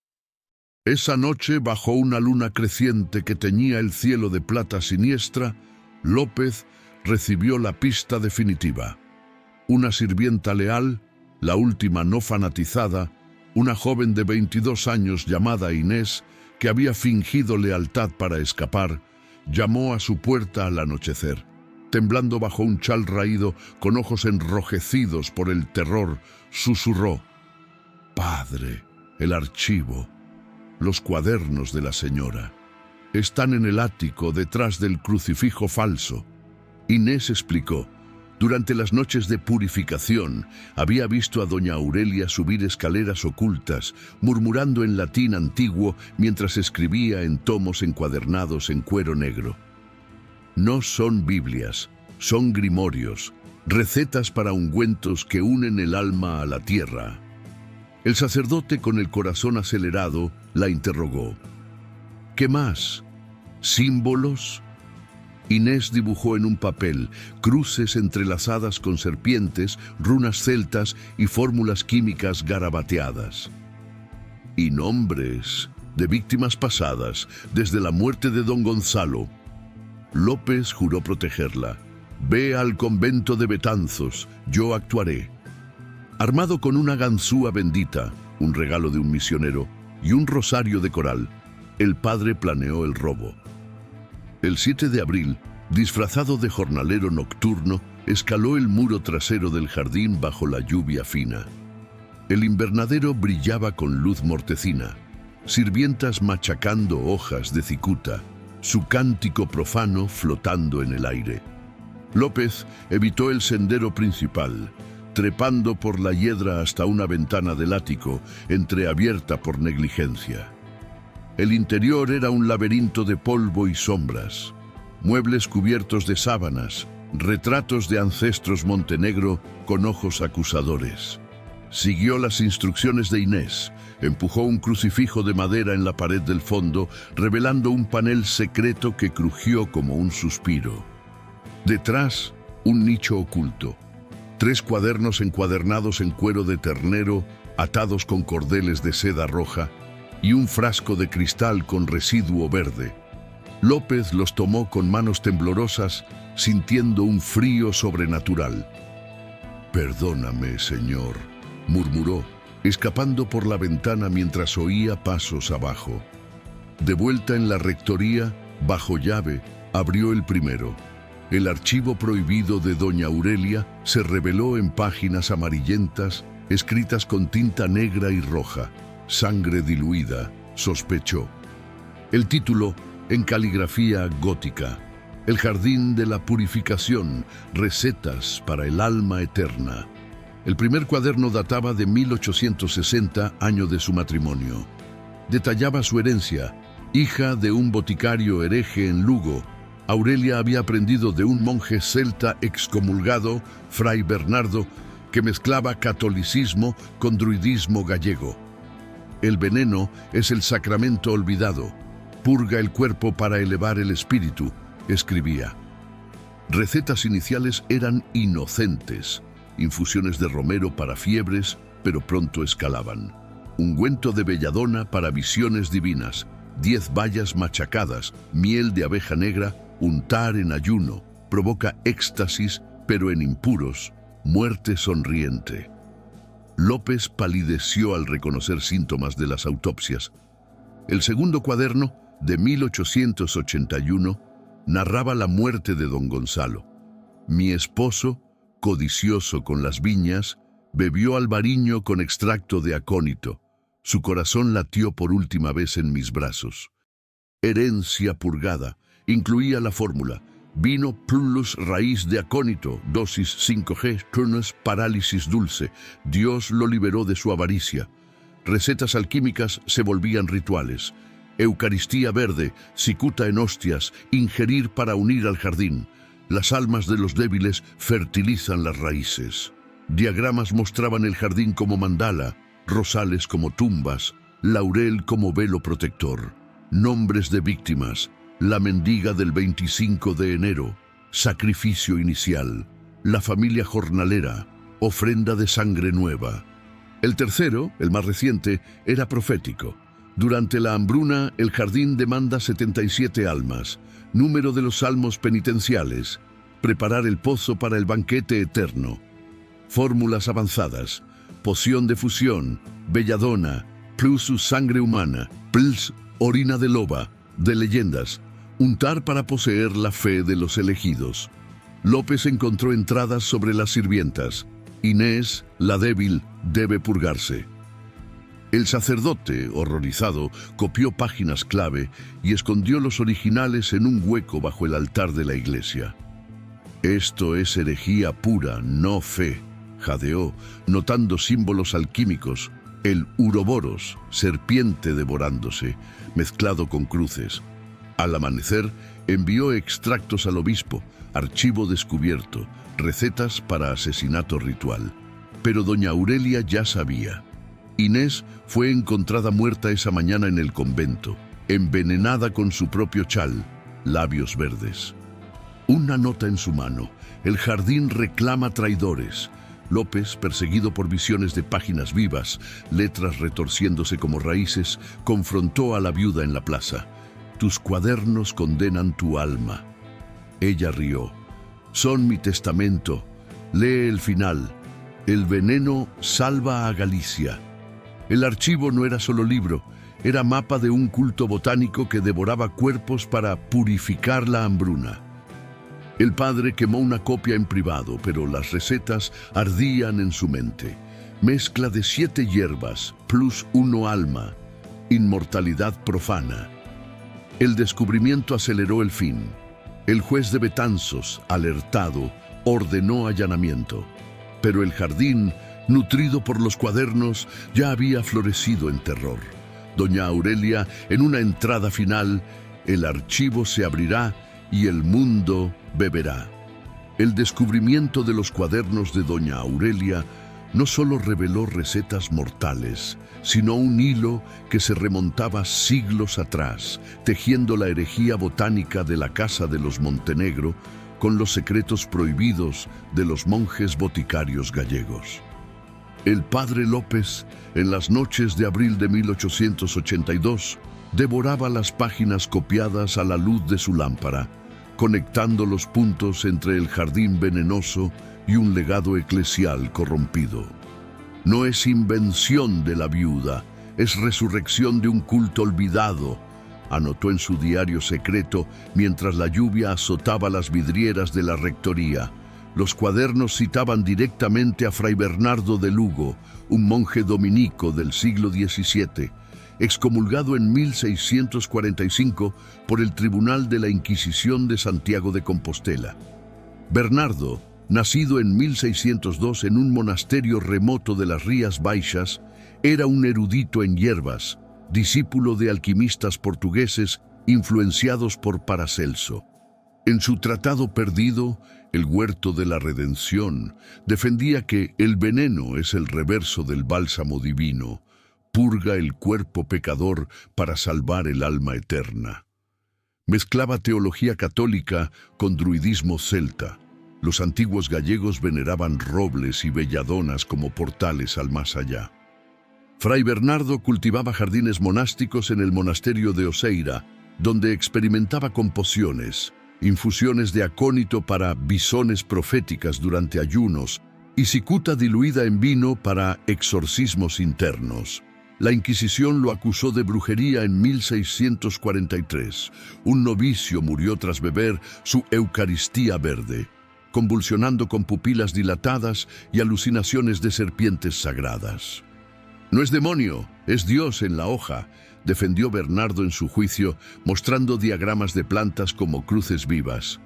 Esa noche, bajo una luna creciente que teñía el cielo de plata siniestra, López recibió la pista definitiva. Una sirvienta leal, la última no fanatizada, una joven de 22 años llamada Inés, que había fingido lealtad para escapar, llamó a su puerta al anochecer. Temblando bajo un chal raído, con ojos enrojecidos por el terror, susurró: «Padre, el archivo, los cuadernos de la señora, están en el ático detrás del crucifijo falso». Inés explicó: durante las noches de purificación había visto a doña Aurelia subir escaleras ocultas, murmurando en latín antiguo mientras escribía en tomos encuadernados en cuero negro. No son Biblias, son grimorios, recetas para ungüentos que unen el alma a la tierra. El sacerdote, con el corazón acelerado, la interrogó: «¿Qué más? ¿Símbolos?». Inés dibujó en un papel cruces entrelazadas con serpientes, runas celtas y fórmulas químicas garabateadas. «Y nombres de víctimas pasadas, desde la muerte de don Gonzalo». López juró protegerla. «Ve al convento de Betanzos, yo actuaré». Armado con una ganzúa bendita, un regalo de un misionero, y un rosario de coral, el padre planeó el robo. El 7 de abril, disfrazado de jornalero nocturno, escaló el muro trasero del jardín bajo la lluvia fina. El invernadero brillaba con luz mortecina, sirvientas machacando hojas de cicuta, su cántico profano flotando en el aire. López evitó el sendero principal, trepando por la hiedra hasta una ventana del ático, entreabierta por negligencia. El interior era un laberinto de polvo y sombras, muebles cubiertos de sábanas, retratos de ancestros Montenegro con ojos acusadores. Siguió las instrucciones de Inés, empujó un crucifijo de madera en la pared del fondo, revelando un panel secreto que crujió como un suspiro. Detrás, un nicho oculto. 3 cuadernos encuadernados en cuero de ternero, atados con cordeles de seda roja, y un frasco de cristal con residuo verde. López los tomó con manos temblorosas, sintiendo un frío sobrenatural. «Perdóname, Señor», murmuró, escapando por la ventana mientras oía pasos abajo. De vuelta en la rectoría, bajo llave, abrió el primero. El archivo prohibido de doña Aurelia se reveló en páginas amarillentas, escritas con tinta negra y roja. «Sangre diluida», sospechó. El título, en caligrafía gótica: «El jardín de la purificación, recetas para el alma eterna». El primer cuaderno databa de 1860, año de su matrimonio. Detallaba su herencia. Hija de un boticario hereje en Lugo, Aurelia había aprendido de un monje celta excomulgado, Fray Bernardo, que mezclaba catolicismo con druidismo gallego. «El veneno es el sacramento olvidado. Purga el cuerpo para elevar el espíritu», escribía. Recetas iniciales eran inocentes. Infusiones de romero para fiebres, pero pronto escalaban. Ungüento de belladona para visiones divinas. 10 bayas machacadas, miel de abeja negra, untar en ayuno. Provoca éxtasis, pero en impuros. Muerte sonriente. López palideció al reconocer síntomas de las autopsias. El segundo cuaderno, de 1881, narraba la muerte de don Gonzalo. Mi esposo, codicioso con las viñas, bebió albariño con extracto de acónito. Su corazón latió por última vez en mis brazos. Herencia purgada incluía la fórmula: vino plus raíz de acónito, dosis 5G, turnos parálisis dulce. Dios lo liberó de su avaricia. Recetas alquímicas se volvían rituales. Eucaristía verde, cicuta en hostias, ingerir para unir al jardín. Las almas de los débiles fertilizan las raíces. Diagramas mostraban el jardín como mandala, rosales como tumbas, laurel como velo protector. Nombres de víctimas: la mendiga del 25 de enero, sacrificio inicial; la familia jornalera, ofrenda de sangre nueva. El tercero, el más reciente, era profético. Durante la hambruna, el jardín demanda 77 almas, número de los salmos penitenciales, preparar el pozo para el banquete eterno. Fórmulas avanzadas: poción de fusión, belladona, plus sangre humana, plus orina de loba, de leyendas, untar para poseer la fe de los elegidos. López encontró entradas sobre las sirvientas. Inés, la débil, debe purgarse. El sacerdote, horrorizado, copió páginas clave y escondió los originales en un hueco bajo el altar de la iglesia. Esto es herejía pura, no fe, jadeó, notando símbolos alquímicos: el uroboros, serpiente devorándose, mezclado con cruces. Al amanecer, envió extractos al obispo, archivo descubierto, recetas para asesinato ritual. Pero doña Aurelia ya sabía. Inés fue encontrada muerta esa mañana en el convento, envenenada con su propio chal, labios verdes. Una nota en su mano: el jardín reclama traidores. López, perseguido por visiones de páginas vivas, letras retorciéndose como raíces, confrontó a la viuda en la plaza. Tus cuadernos condenan tu alma. Ella rió. Son mi testamento. Lee el final. El veneno salva a Galicia. El archivo no era solo libro, era mapa de un culto botánico que devoraba cuerpos para purificar la hambruna. El padre quemó una copia en privado, pero las recetas ardían en su mente. Mezcla de 7 hierbas, plus 1 alma, inmortalidad profana. El descubrimiento aceleró el fin. El juez de Betanzos, alertado, ordenó allanamiento. Pero el jardín, nutrido por los cuadernos, ya había florecido en terror. Doña Aurelia, en una entrada final: el archivo se abrirá y el mundo beberá. El descubrimiento de los cuadernos de doña Aurelia no solo reveló recetas mortales, sino un hilo que se remontaba siglos atrás, tejiendo la herejía botánica de la Casa de los Montenegro con los secretos prohibidos de los monjes boticarios gallegos. El padre López, en las noches de abril de 1882, devoraba las páginas copiadas a la luz de su lámpara, conectando los puntos entre el jardín venenoso y un legado eclesial corrompido. No es invención de la viuda, es resurrección de un culto olvidado, anotó en su diario secreto mientras la lluvia azotaba las vidrieras de la rectoría. Los cuadernos citaban directamente a Fray Bernardo de Lugo, un monje dominico del siglo XVII, excomulgado en 1645 por el Tribunal de la Inquisición de Santiago de Compostela. Bernardo, nacido en 1602 en un monasterio remoto de las Rías Baixas, era un erudito en hierbas, discípulo de alquimistas portugueses influenciados por Paracelso. En su tratado perdido, El huerto de la redención, defendía que el veneno es el reverso del bálsamo divino, purga el cuerpo pecador para salvar el alma eterna. Mezclaba teología católica con druidismo celta. Los antiguos gallegos veneraban robles y belladonas como portales al más allá. Fray Bernardo cultivaba jardines monásticos en el monasterio de Oseira, donde experimentaba con pociones, infusiones de acónito para visiones proféticas durante ayunos y cicuta diluida en vino para exorcismos internos. La Inquisición lo acusó de brujería en 1643. Un novicio murió tras beber su Eucaristía verde. convulsionando con pupilas dilatadas y alucinaciones de serpientes sagradas. «No es demonio, es Dios en la hoja», defendió Bernardo en su juicio, mostrando diagramas de plantas como cruces vivas.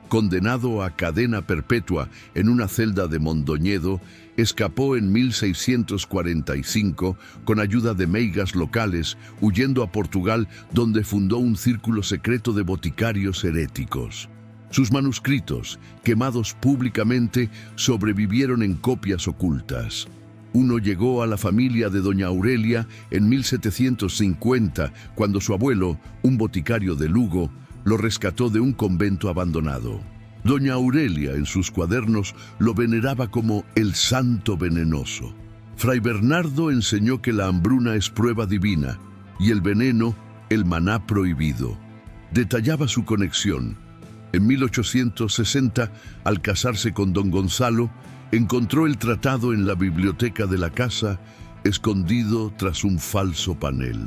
Condenado a cadena perpetua en una celda de Mondoñedo, escapó en 1645 con ayuda de meigas locales, huyendo a Portugal, donde fundó un círculo secreto de boticarios heréticos. Sus manuscritos, quemados públicamente, sobrevivieron en copias ocultas. Uno llegó a la familia de doña Aurelia en 1750, cuando su abuelo, un boticario de Lugo, lo rescató de un convento abandonado. Doña Aurelia, en sus cuadernos, lo veneraba como el santo venenoso. Fray Bernardo enseñó que la hambruna es prueba divina y el veneno, el maná prohibido. Detallaba su conexión. En 1860, al casarse con don Gonzalo, encontró el tratado en la biblioteca de la casa, escondido tras un falso panel.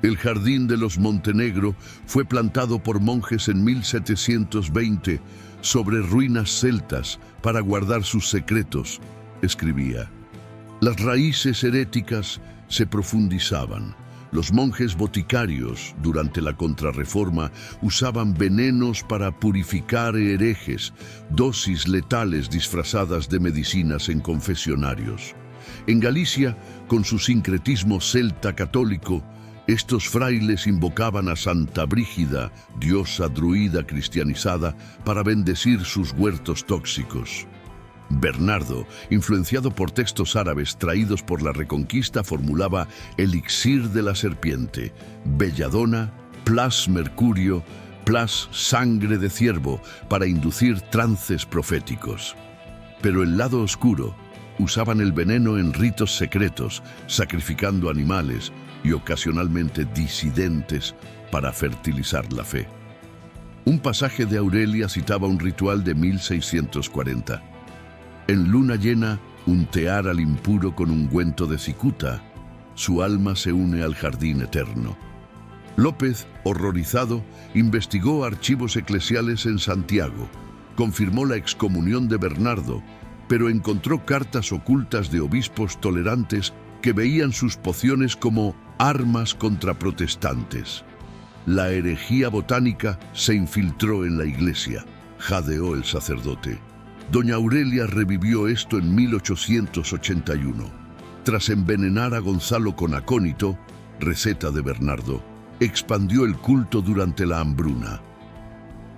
El jardín de los Montenegro fue plantado por monjes en 1720 sobre ruinas celtas para guardar sus secretos, escribía. Las raíces heréticas se profundizaban. Los monjes boticarios, durante la Contrarreforma, usaban venenos para purificar herejes, dosis letales disfrazadas de medicinas en confesionarios. En Galicia, con su sincretismo celta católico, estos frailes invocaban a Santa Brígida, diosa druida cristianizada, para bendecir sus huertos tóxicos. Bernardo, influenciado por textos árabes traídos por la Reconquista, formulaba elixir de la serpiente, belladona, plus mercurio, plus sangre de ciervo, para inducir trances proféticos. Pero el lado oscuro, usaban el veneno en ritos secretos, sacrificando animales y ocasionalmente disidentes para fertilizar la fe. Un pasaje de Aurelia citaba un ritual de 1640. En luna llena, untear al impuro con ungüento de cicuta, su alma se une al jardín eterno. López, horrorizado, investigó archivos eclesiales en Santiago, confirmó la excomunión de Bernardo, pero encontró cartas ocultas de obispos tolerantes que veían sus pociones como armas contra protestantes. La herejía botánica se infiltró en la iglesia, jadeó el sacerdote. Doña Aurelia revivió esto en 1881. Tras envenenar a Gonzalo con acónito, receta de Bernardo, expandió el culto durante la hambruna.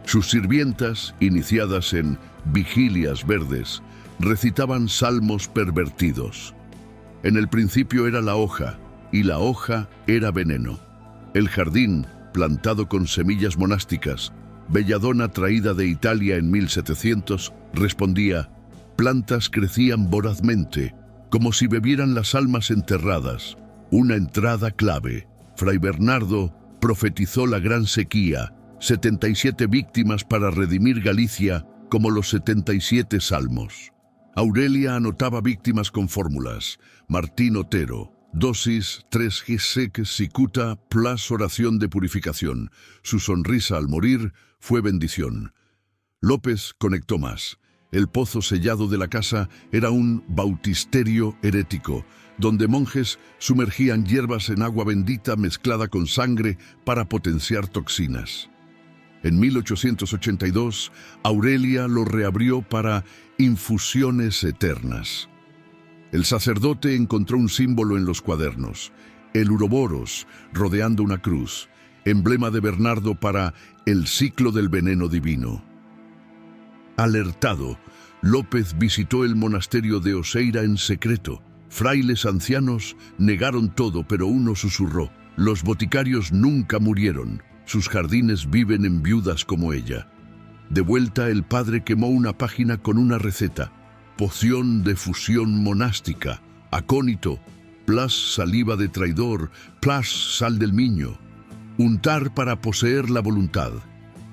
Sus sirvientas, iniciadas en vigilias verdes, recitaban salmos pervertidos. En el principio era la hoja, y la hoja era veneno. El jardín, plantado con semillas monásticas, belladona traída de Italia en 1700, respondía: plantas crecían vorazmente, como si bebieran las almas enterradas. Una entrada clave. Fray Bernardo profetizó la gran sequía, 77 víctimas para redimir Galicia, como los 77 salmos. Aurelia anotaba víctimas con fórmulas. Martín Otero, dosis 3 gsec cicuta plus oración de purificación. Su sonrisa al morir fue bendición. López conectó más. El pozo sellado de la casa era un bautisterio herético, donde monjes sumergían hierbas en agua bendita mezclada con sangre para potenciar toxinas. En 1882, Aurelia lo reabrió para infusiones eternas. El sacerdote encontró un símbolo en los cuadernos, el uroboros rodeando una cruz, emblema de Bernardo para el ciclo del veneno divino. Alertado, López visitó el monasterio de Oseira en secreto. Frailes ancianos negaron todo, pero uno susurró: los boticarios nunca murieron, sus jardines viven en viudas como ella. De vuelta, el padre quemó una página con una receta: poción de fusión monástica, acónito, plus saliva de traidor, plus sal del miño. Untar para poseer la voluntad.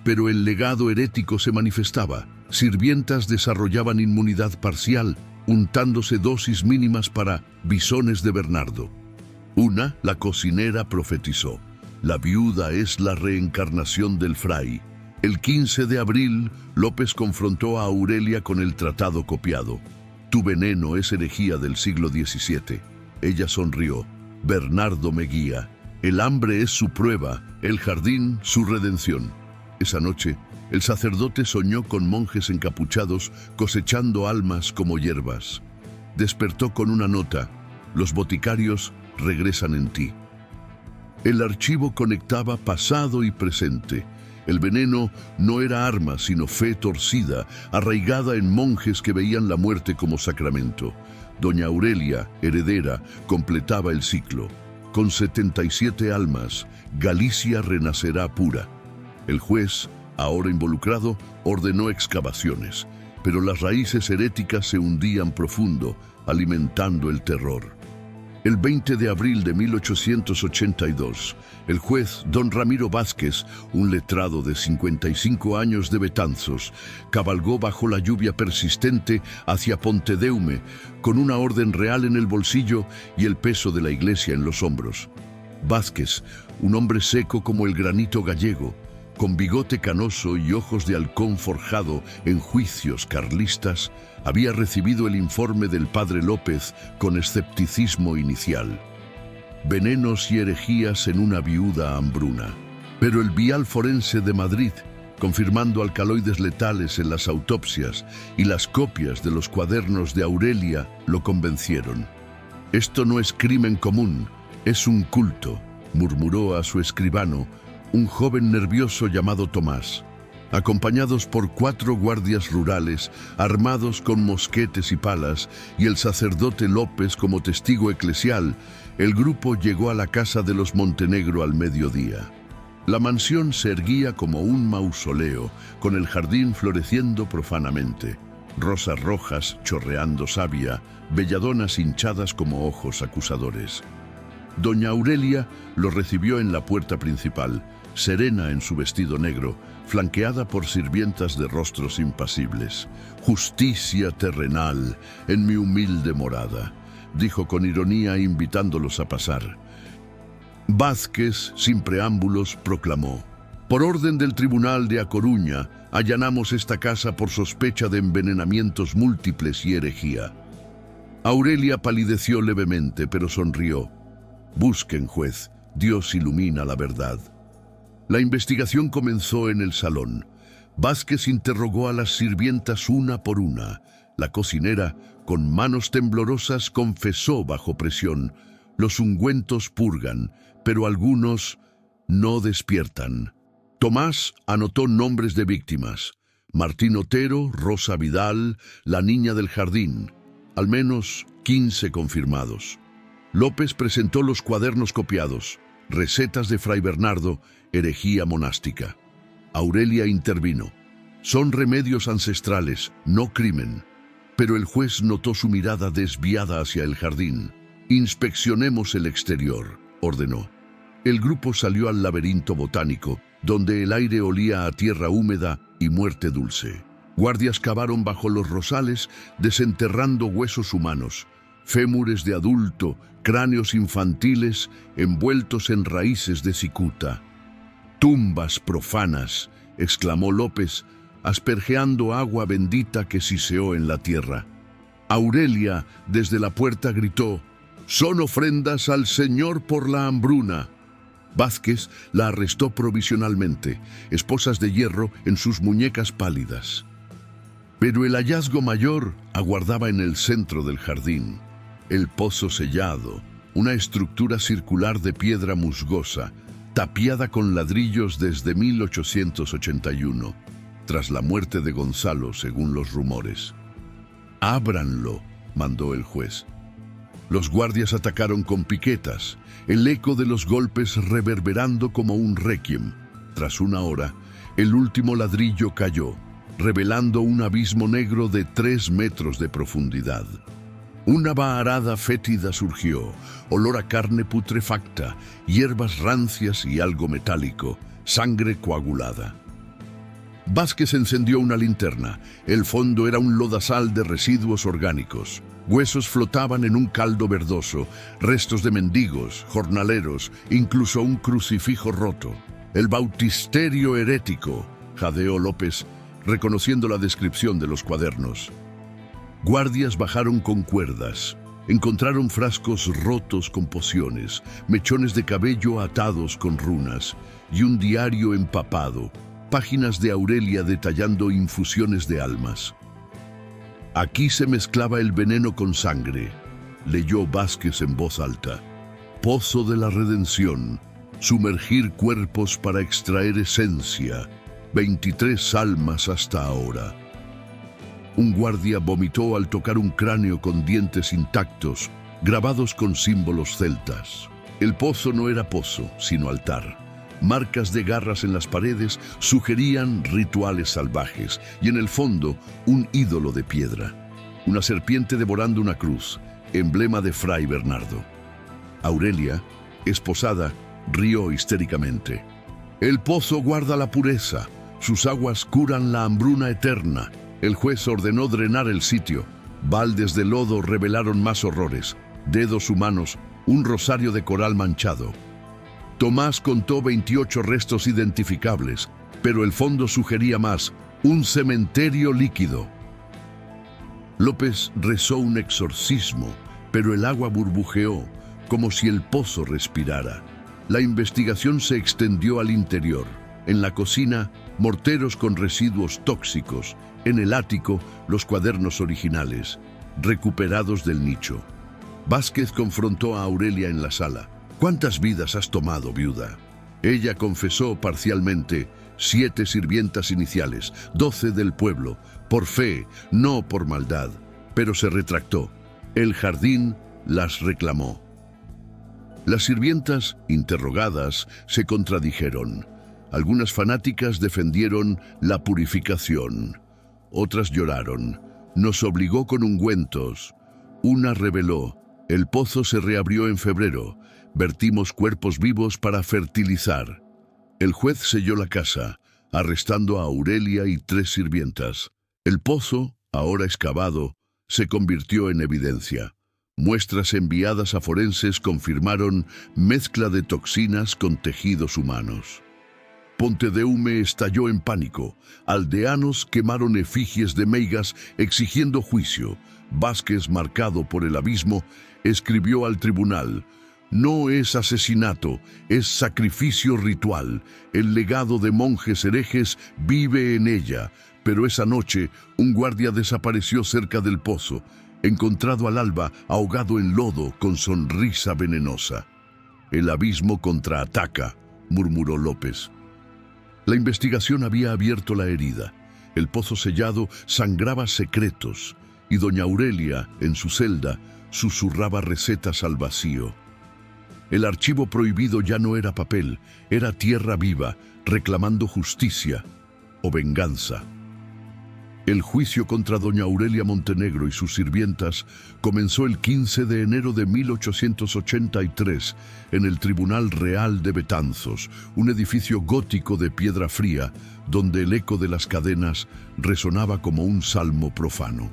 Pero el legado herético se manifestaba. Sirvientas desarrollaban inmunidad parcial, untándose dosis mínimas para bisones de Bernardo. Una, la cocinera, profetizó: la viuda es la reencarnación del fray. El 15 de abril, López confrontó a Aurelia con el tratado copiado. Tu veneno es herejía del siglo XVII. Ella sonrió. Bernardo me guía. El hambre es su prueba, el jardín su redención. Esa noche, el sacerdote soñó con monjes encapuchados cosechando almas como hierbas. Despertó con una nota: los boticarios regresan en ti. El archivo conectaba pasado y presente. El veneno no era arma, sino fe torcida, arraigada en monjes que veían la muerte como sacramento. Doña Aurelia, heredera, completaba el ciclo. Con 77 almas, Galicia renacerá pura. El juez, ahora involucrado, ordenó excavaciones, pero las raíces heréticas se hundían profundo, alimentando el terror. El 20 de abril de 1882, el juez don Ramiro Vázquez, un letrado de 55 años de Betanzos, cabalgó bajo la lluvia persistente hacia Pontedeume, con una orden real en el bolsillo y el peso de la iglesia en los hombros. Vázquez, un hombre seco como el granito gallego, con bigote canoso y ojos de halcón forjado en juicios carlistas, había recibido el informe del padre López con escepticismo inicial. Venenos y herejías en una viuda hambruna. Pero el vial forense de Madrid, confirmando alcaloides letales en las autopsias y las copias de los cuadernos de Aurelia, lo convencieron. Esto no es crimen común, es un culto, murmuró a su escribano, un joven nervioso llamado Tomás. Acompañados por 4 guardias rurales, armados con mosquetes y palas, y el sacerdote López como testigo eclesial, el grupo llegó a la casa de los Montenegro al mediodía. La mansión se erguía como un mausoleo, con el jardín floreciendo profanamente. Rosas rojas chorreando savia, belladonas hinchadas como ojos acusadores. Doña Aurelia lo recibió en la puerta principal, serena en su vestido negro, flanqueada por sirvientas de rostros impasibles. «Justicia terrenal en mi humilde morada», dijo con ironía invitándolos a pasar. Vázquez, sin preámbulos, proclamó: «Por orden del Tribunal de A Coruña, allanamos esta casa por sospecha de envenenamientos múltiples y herejía». Aurelia palideció levemente, pero sonrió. «Busquen, juez, Dios ilumina la verdad». La investigación comenzó en el salón. Vázquez interrogó a las sirvientas una por una. La cocinera, con manos temblorosas, confesó bajo presión: «Los ungüentos purgan, pero algunos no despiertan». Tomás anotó nombres de víctimas: Martín Otero, Rosa Vidal, la niña del jardín. Al menos 15 confirmados. López presentó los cuadernos copiados, recetas de Fray Bernardo, herejía monástica. Aurelia intervino: «Son remedios ancestrales, no crimen». Pero el juez notó su mirada desviada hacia el jardín. «Inspeccionemos el exterior», ordenó. El grupo salió al laberinto botánico, donde el aire olía a tierra húmeda y muerte dulce. Guardias cavaron bajo los rosales, desenterrando huesos humanos, fémures de adulto, cráneos infantiles envueltos en raíces de cicuta. «Tumbas profanas», exclamó López, aspergeando agua bendita que siseó en la tierra. Aurelia, desde la puerta, gritó: «Son ofrendas al Señor por la hambruna». Vázquez la arrestó provisionalmente, esposas de hierro en sus muñecas pálidas. Pero el hallazgo mayor aguardaba en el centro del jardín. El pozo sellado, una estructura circular de piedra musgosa, tapiada con ladrillos desde 1881, tras la muerte de Gonzalo, según los rumores. «Ábranlo», mandó el juez. Los guardias atacaron con piquetas, el eco de los golpes reverberando como un requiem. Tras una hora, el último ladrillo cayó, revelando un abismo negro de 3 metros de profundidad. Una baharada fétida surgió, olor a carne putrefacta, hierbas rancias y algo metálico, sangre coagulada. Vázquez encendió una linterna. El fondo era un lodazal de residuos orgánicos. Huesos flotaban en un caldo verdoso, restos de mendigos, jornaleros, incluso un crucifijo roto. El bautisterio herético, jadeó López, reconociendo la descripción de los cuadernos. Guardias bajaron con cuerdas. Encontraron frascos rotos con pociones, mechones de cabello atados con runas y un diario empapado, páginas de Aurelia detallando infusiones de almas. Aquí se mezclaba el veneno con sangre, leyó Vázquez en voz alta. Pozo de la redención, sumergir cuerpos para extraer esencia, 23 almas hasta ahora. Un guardia vomitó al tocar un cráneo con dientes intactos, grabados con símbolos celtas. El pozo no era pozo, sino altar. Marcas de garras en las paredes sugerían rituales salvajes y en el fondo un ídolo de piedra. Una serpiente devorando una cruz, emblema de Fray Bernardo. Aurelia, esposada, rió histéricamente. El pozo guarda la pureza, sus aguas curan la hambruna eterna. El juez ordenó drenar el sitio. Baldes de lodo revelaron más horrores. Dedos humanos, un rosario de coral manchado. Tomás contó 28 restos identificables, pero el fondo sugería más, un cementerio líquido. López rezó un exorcismo, pero el agua burbujeó, como si el pozo respirara. La investigación se extendió al interior. En la cocina, morteros con residuos tóxicos. En el ático, los cuadernos originales, recuperados del nicho. Vázquez confrontó a Aurelia en la sala. ¿Cuántas vidas has tomado, viuda? Ella confesó parcialmente 7 sirvientas iniciales, 12 del pueblo, por fe, no por maldad, pero se retractó. El jardín las reclamó. Las sirvientas, interrogadas, se contradijeron. Algunas fanáticas defendieron la purificación. Otras lloraron. Nos obligó con ungüentos. Una reveló. El pozo se reabrió en febrero. Vertimos cuerpos vivos para fertilizar. El juez selló la casa, arrestando a Aurelia y 3 sirvientas. El pozo, ahora excavado, se convirtió en evidencia. Muestras enviadas a forenses confirmaron mezcla de toxinas con tejidos humanos. Pontedeume estalló en pánico. Aldeanos quemaron efigies de Meigas exigiendo juicio. Vázquez, marcado por el abismo, escribió al tribunal: no es asesinato, es sacrificio ritual. El legado de monjes herejes vive en ella. Pero esa noche, un guardia desapareció cerca del pozo, encontrado al alba, ahogado en lodo, con sonrisa venenosa. El abismo contraataca, murmuró López. La investigación había abierto la herida. El pozo sellado sangraba secretos, y doña Aurelia, en su celda, susurraba recetas al vacío. El archivo prohibido ya no era papel, era tierra viva, reclamando justicia o venganza. El juicio contra doña Aurelia Montenegro y sus sirvientas comenzó el 15 de enero de 1883 en el Tribunal Real de Betanzos, un edificio gótico de piedra fría donde el eco de las cadenas resonaba como un salmo profano.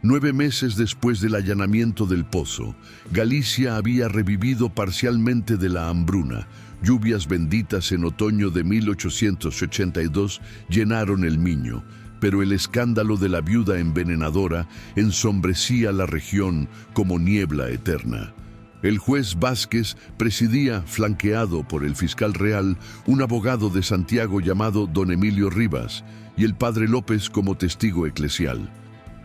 9 meses después del allanamiento del pozo, Galicia había revivido parcialmente de la hambruna. Lluvias benditas en otoño de 1882 llenaron el Miño, pero el escándalo de la viuda envenenadora ensombrecía la región como niebla eterna. El juez Vázquez presidía, flanqueado por el fiscal real, un abogado de Santiago llamado don Emilio Rivas, y el padre López como testigo eclesial.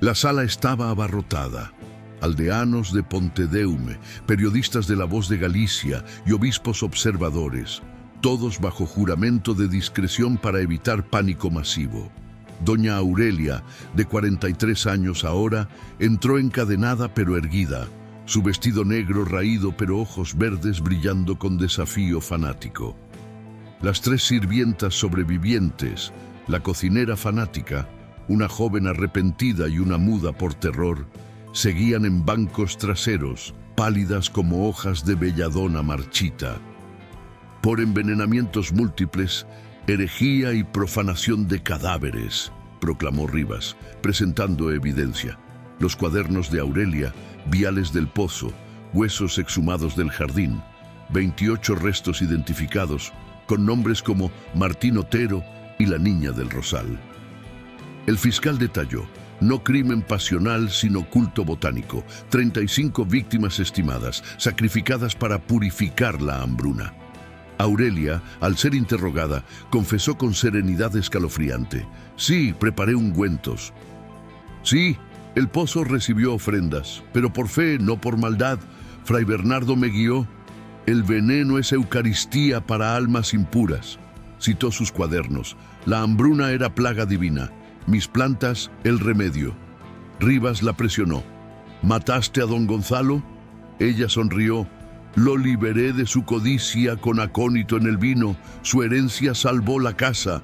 La sala estaba abarrotada. Aldeanos de Pontedeume, periodistas de La Voz de Galicia y obispos observadores, todos bajo juramento de discreción para evitar pánico masivo. Doña Aurelia, de 43 años ahora, entró encadenada pero erguida, su vestido negro raído pero ojos verdes brillando con desafío fanático. Las 3 sirvientas sobrevivientes, la cocinera fanática, una joven arrepentida y una muda por terror, seguían en bancos traseros, pálidas como hojas de belladona marchita. Por envenenamientos múltiples, herejía y profanación de cadáveres, proclamó Rivas, presentando evidencia. Los cuadernos de Aurelia, viales del pozo, huesos exhumados del jardín, 28 restos identificados, con nombres como Martín Otero, y la niña del rosal. El fiscal detalló: no crimen pasional, sino culto botánico. 35 víctimas estimadas, sacrificadas para purificar la hambruna. Aurelia, al ser interrogada, confesó con serenidad escalofriante: sí, preparé ungüentos. Sí, el pozo recibió ofrendas, pero por fe, no por maldad. Fray Bernardo me guió. El veneno es Eucaristía para almas impuras. Citó sus cuadernos. La hambruna era plaga divina. Mis plantas, el remedio. Rivas la presionó: ¿mataste a don Gonzalo? Ella sonrió: lo liberé de su codicia con acónito en el vino. Su herencia salvó la casa.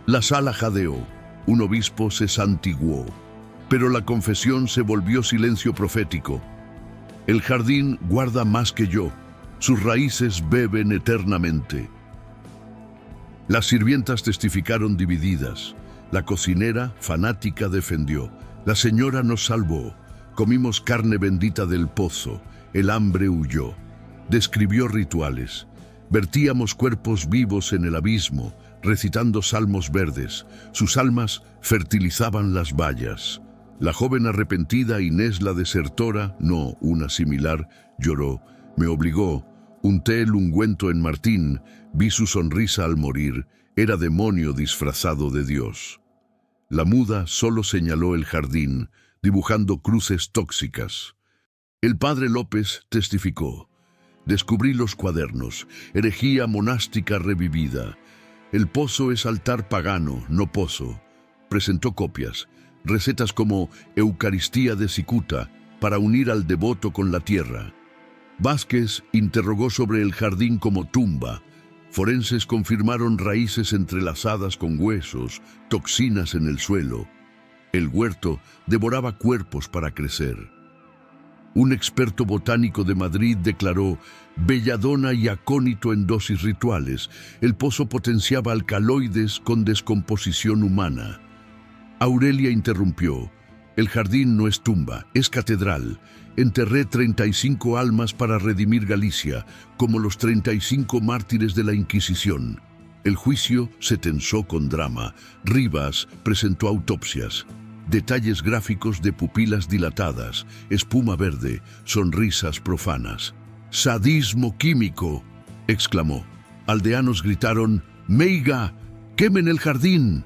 La sala jadeó. Un obispo se santiguó. Pero la confesión se volvió silencio profético. El jardín guarda más que yo. Sus raíces beben eternamente. Las sirvientas testificaron divididas. La cocinera, fanática, defendió: la señora nos salvó. Comimos carne bendita del pozo. El hambre huyó. Describió rituales. Vertíamos cuerpos vivos en el abismo, recitando salmos verdes. Sus almas fertilizaban las vallas. La joven arrepentida, Inés la desertora, no, una similar, lloró: me obligó. Unté el ungüento en Martín. Vi su sonrisa al morir. Era demonio disfrazado de Dios. La muda solo señaló el jardín, dibujando cruces tóxicas. El padre López testificó: descubrí los cuadernos, herejía monástica revivida. El pozo es altar pagano, no pozo. Presentó copias, recetas como Eucaristía de cicuta, para unir al devoto con la tierra. Vázquez interrogó sobre el jardín como tumba. Forenses confirmaron raíces entrelazadas con huesos, toxinas en el suelo. El huerto devoraba cuerpos para crecer. Un experto botánico de Madrid declaró: belladona y acónito en dosis rituales. El pozo potenciaba alcaloides con descomposición humana. Aurelia interrumpió: el jardín no es tumba, es catedral. Enterré 35 almas para redimir Galicia, como los 35 mártires de la Inquisición. El juicio se tensó con drama. Rivas presentó autopsias. Detalles gráficos de pupilas dilatadas, espuma verde, sonrisas profanas. «¡Sadismo químico!», exclamó. Aldeanos gritaron: «¡Meiga! ¡Quemen el jardín!».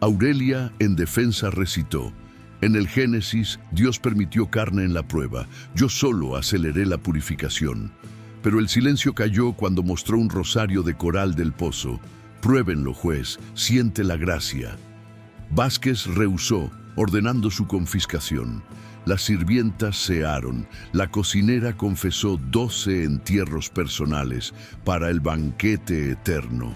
Aurelia, en defensa, recitó: en el Génesis, Dios permitió carne en la prueba. Yo solo aceleré la purificación. Pero el silencio cayó cuando mostró un rosario de coral del pozo. Pruébenlo, juez, siente la gracia. Vázquez rehusó, ordenando su confiscación. Las sirvientas cearon. La cocinera confesó 12 entierros personales para el banquete eterno.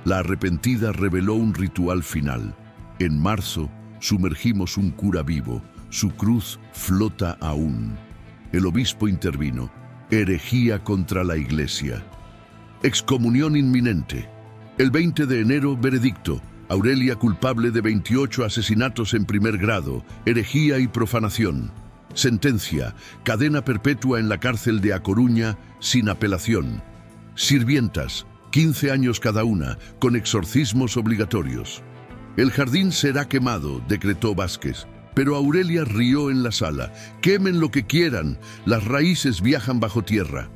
La arrepentida reveló un ritual final. En marzo, sumergimos un cura vivo. Su cruz flota aún. El obispo intervino: herejía contra la iglesia. Excomunión inminente. El 20 de enero, veredicto: Aurelia culpable de 28 asesinatos en primer grado, herejía y profanación. Sentencia: cadena perpetua en la cárcel de A Coruña, sin apelación. Sirvientas: 15 años cada una, con exorcismos obligatorios. El jardín será quemado, decretó Vázquez. Pero Aurelia rió en la sala: quemen lo que quieran, las raíces viajan bajo tierra.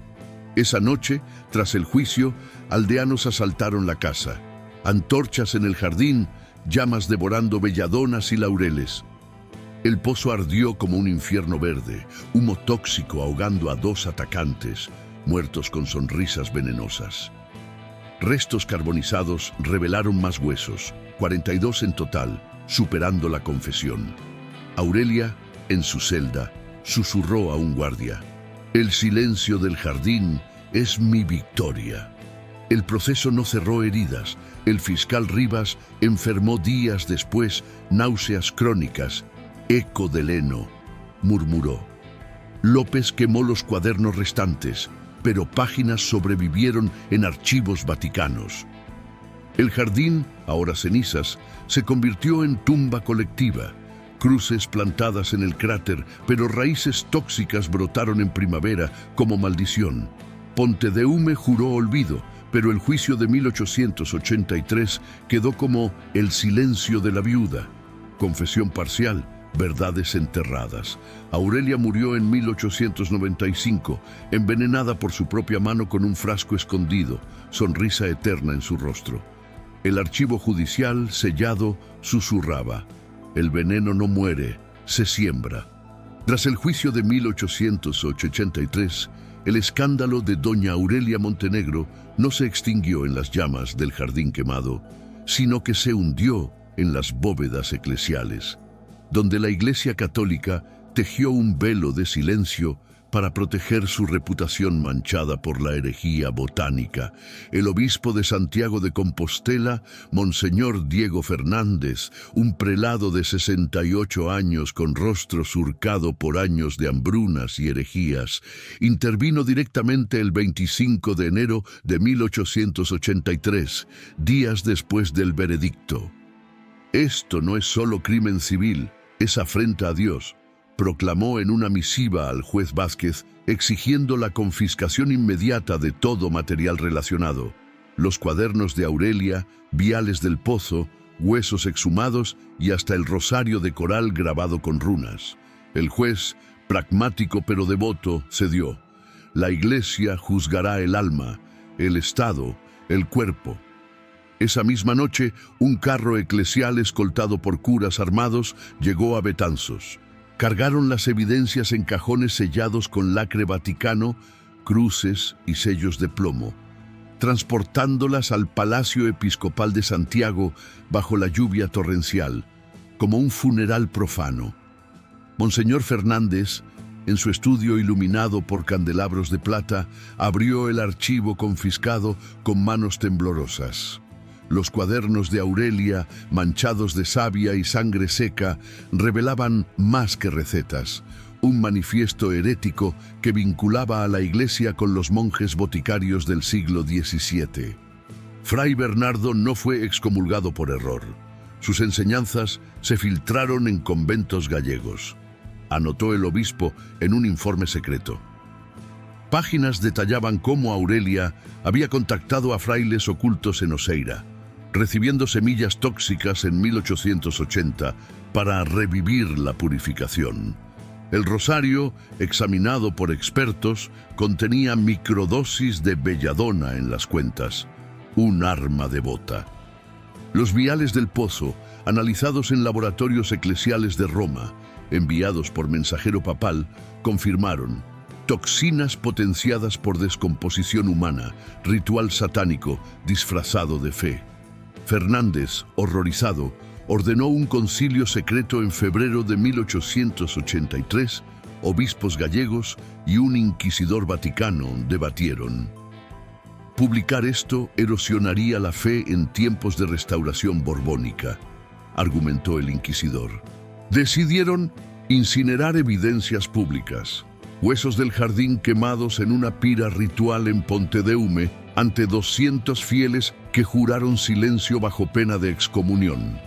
Esa noche, tras el juicio, aldeanos asaltaron la casa. Antorchas en el jardín, llamas devorando belladonas y laureles. El pozo ardió como un infierno verde, humo tóxico ahogando a 2 atacantes, muertos con sonrisas venenosas. Restos carbonizados revelaron más huesos, 42 en total, superando la confesión. Aurelia, en su celda, susurró a un guardia: el silencio del jardín es mi victoria. El proceso no cerró heridas. El fiscal Rivas enfermó días después, náuseas crónicas. Eco del heno, murmuró. López quemó los cuadernos restantes, pero páginas sobrevivieron en archivos vaticanos. El jardín, ahora cenizas, se convirtió en tumba colectiva. Cruces plantadas en el cráter, pero raíces tóxicas brotaron en primavera como maldición. Pontedeume juró olvido, pero el juicio de 1883 quedó como el silencio de la viuda, confesión parcial, verdades enterradas. Aurelia murió en 1895, envenenada por su propia mano con un frasco escondido, sonrisa eterna en su rostro. El archivo judicial, sellado, susurraba: el veneno no muere, se siembra. Tras el juicio de 1883, el escándalo de doña Aurelia Montenegro no se extinguió en las llamas del jardín quemado, sino que se hundió en las bóvedas eclesiales, donde la Iglesia Católica tejió un velo de silencio para proteger su reputación manchada por la herejía botánica. El obispo de Santiago de Compostela, Monseñor Diego Fernández, un prelado de 68 años con rostro surcado por años de hambrunas y herejías, intervino directamente el 25 de enero de 1883, días después del veredicto. Esto no es solo crimen civil, es afrenta a Dios, proclamó en una misiva al juez Vázquez, exigiendo la confiscación inmediata de todo material relacionado: los cuadernos de Aurelia, viales del pozo, huesos exhumados y hasta el rosario de coral grabado con runas. El juez, pragmático pero devoto, cedió. La Iglesia juzgará el alma, el Estado, el cuerpo. Esa misma noche, un carro eclesial escoltado por curas armados llegó a Betanzos. Cargaron las evidencias en cajones sellados con lacre vaticano, cruces y sellos de plomo, transportándolas al Palacio Episcopal de Santiago bajo la lluvia torrencial, como un funeral profano. Monseñor Fernández, en su estudio iluminado por candelabros de plata, abrió el archivo confiscado con manos temblorosas. Los cuadernos de Aurelia, manchados de savia y sangre seca, revelaban más que recetas, un manifiesto herético que vinculaba a la Iglesia con los monjes boticarios del siglo XVII. Fray Bernardo no fue excomulgado por error. Sus enseñanzas se filtraron en conventos gallegos, anotó el obispo en un informe secreto. Páginas detallaban cómo Aurelia había contactado a frailes ocultos en Oseira, recibiendo semillas tóxicas en 1880 para revivir la purificación. El rosario, examinado por expertos, contenía microdosis de belladona en las cuentas, un arma devota. Los viales del pozo, analizados en laboratorios eclesiales de Roma, enviados por mensajero papal, confirmaron: toxinas potenciadas por descomposición humana, ritual satánico disfrazado de fe. Fernández, horrorizado, ordenó un concilio secreto en febrero de 1883. Obispos gallegos y un inquisidor vaticano debatieron. Publicar esto erosionaría la fe en tiempos de restauración borbónica, argumentó el inquisidor. Decidieron incinerar evidencias públicas, huesos del jardín quemados en una pira ritual en Pontedeume ante 200 fieles que juraron silencio bajo pena de excomunión.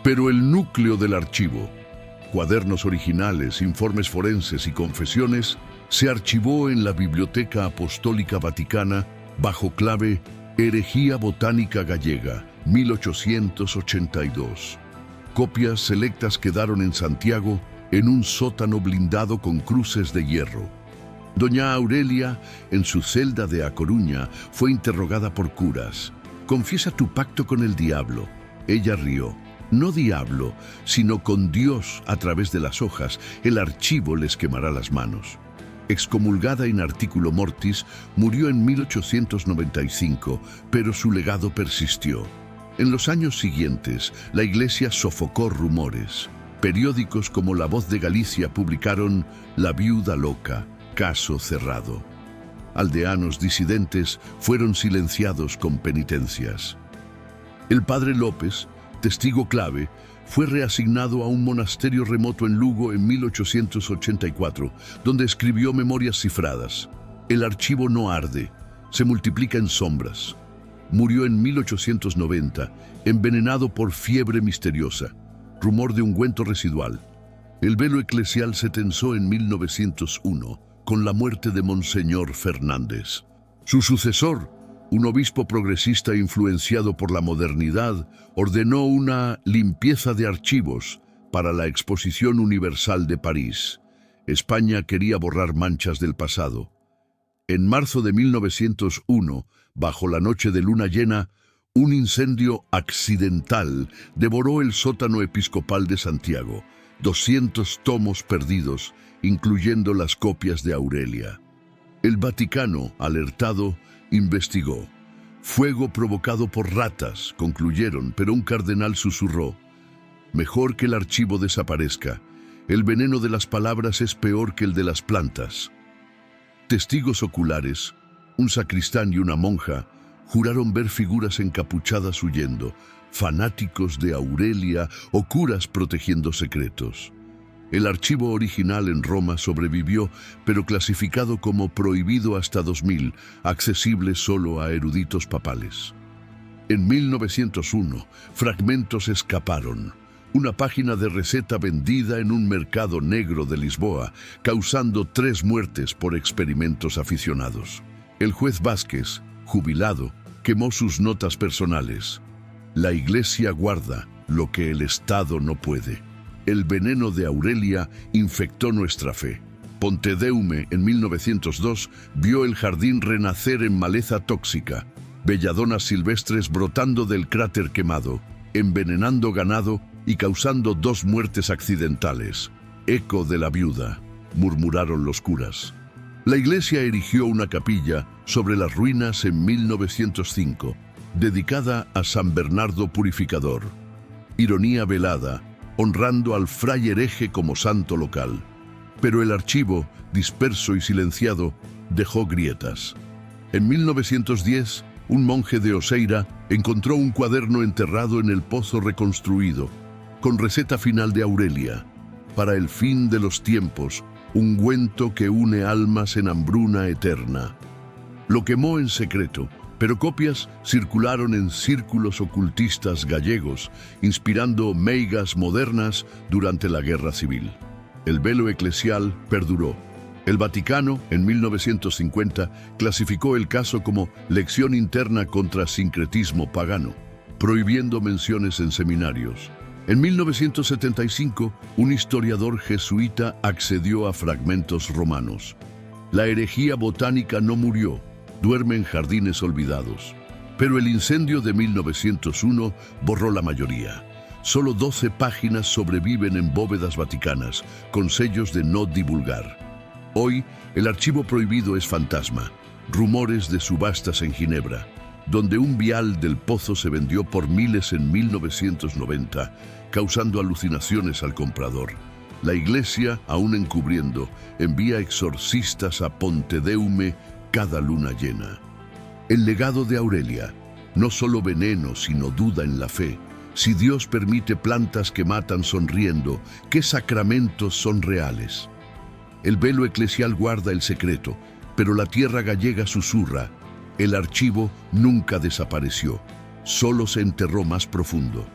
Pero el núcleo del archivo, cuadernos originales, informes forenses y confesiones, se archivó en la Biblioteca Apostólica Vaticana bajo clave Herejía Botánica Gallega, 1882. Copias selectas quedaron en Santiago en un sótano blindado con cruces de hierro. Doña Aurelia, en su celda de A Coruña, fue interrogada por curas. «Confiesa tu pacto con el diablo». Ella rió. No diablo, sino con Dios a través de las hojas. El archivo les quemará las manos. Excomulgada in articulo mortis, murió en 1895, pero su legado persistió. En los años siguientes, la Iglesia sofocó rumores. Periódicos como La Voz de Galicia publicaron La Viuda Loca, caso cerrado. Aldeanos disidentes fueron silenciados con penitencias. El padre López, testigo clave, fue reasignado a un monasterio remoto en Lugo en 1884, donde escribió memorias cifradas. El archivo no arde, se multiplica en sombras. Murió en 1890, envenenado por fiebre misteriosa, rumor de ungüento residual. El velo eclesial se tensó en 1901, con la muerte de Monseñor Fernández. Su sucesor, Un obispo progresista influenciado por la modernidad ordenó una limpieza de archivos para la Exposición Universal de París. España quería borrar manchas del pasado. En marzo de 1901, bajo la noche de luna llena, un incendio accidental devoró el sótano episcopal de Santiago, 200 tomos perdidos, incluyendo las copias de Aurelia. El Vaticano, alertado, investigó. Fuego provocado por ratas, concluyeron, pero un cardenal susurró: mejor que el archivo desaparezca. El veneno de las palabras es peor que el de las plantas. Testigos oculares, un sacristán y una monja, juraron ver figuras encapuchadas huyendo, fanáticos de Aurelia o curas protegiendo secretos. El archivo original en Roma sobrevivió, pero clasificado como prohibido hasta 2000, accesible solo a eruditos papales. En 1901, fragmentos escaparon. Una página de receta vendida en un mercado negro de Lisboa, causando 3 muertes por experimentos aficionados. El juez Vázquez, jubilado, quemó sus notas personales. La Iglesia guarda lo que el Estado no puede. El veneno de Aurelia infectó nuestra fe. Pontedeume, en 1902, vio el jardín renacer en maleza tóxica, belladonas silvestres brotando del cráter quemado, envenenando ganado y causando 2 muertes accidentales. Eco de la viuda, murmuraron los curas. La iglesia erigió una capilla sobre las ruinas en 1905, dedicada a San Bernardo Purificador. Ironía velada, honrando al fray hereje como santo local. Pero el archivo, disperso y silenciado, dejó grietas. En 1910, un monje de Oseira encontró un cuaderno enterrado en el pozo reconstruido, con receta final de Aurelia: para el fin de los tiempos, ungüento que une almas en hambruna eterna. Lo quemó en secreto, pero copias circularon en círculos ocultistas gallegos, inspirando meigas modernas durante la Guerra Civil. El velo eclesial perduró. El Vaticano, en 1950, clasificó el caso como lección interna contra sincretismo pagano, prohibiendo menciones en seminarios. En 1975, un historiador jesuita accedió a fragmentos romanos. La herejía botánica no murió, duerme en jardines olvidados. Pero el incendio de 1901 borró la mayoría. Solo 12 páginas sobreviven en bóvedas vaticanas, con sellos de no divulgar. Hoy, el archivo prohibido es fantasma, rumores de subastas en Ginebra, donde un vial del pozo se vendió por miles en 1990, causando alucinaciones al comprador. La iglesia, aún encubriendo, envía exorcistas a Pontedeume cada luna llena. El legado de Aurelia, no solo veneno, sino duda en la fe. Si Dios permite plantas que matan sonriendo, ¿qué sacramentos son reales? El velo eclesial guarda el secreto, pero la tierra gallega susurra. El archivo nunca desapareció, solo se enterró más profundo.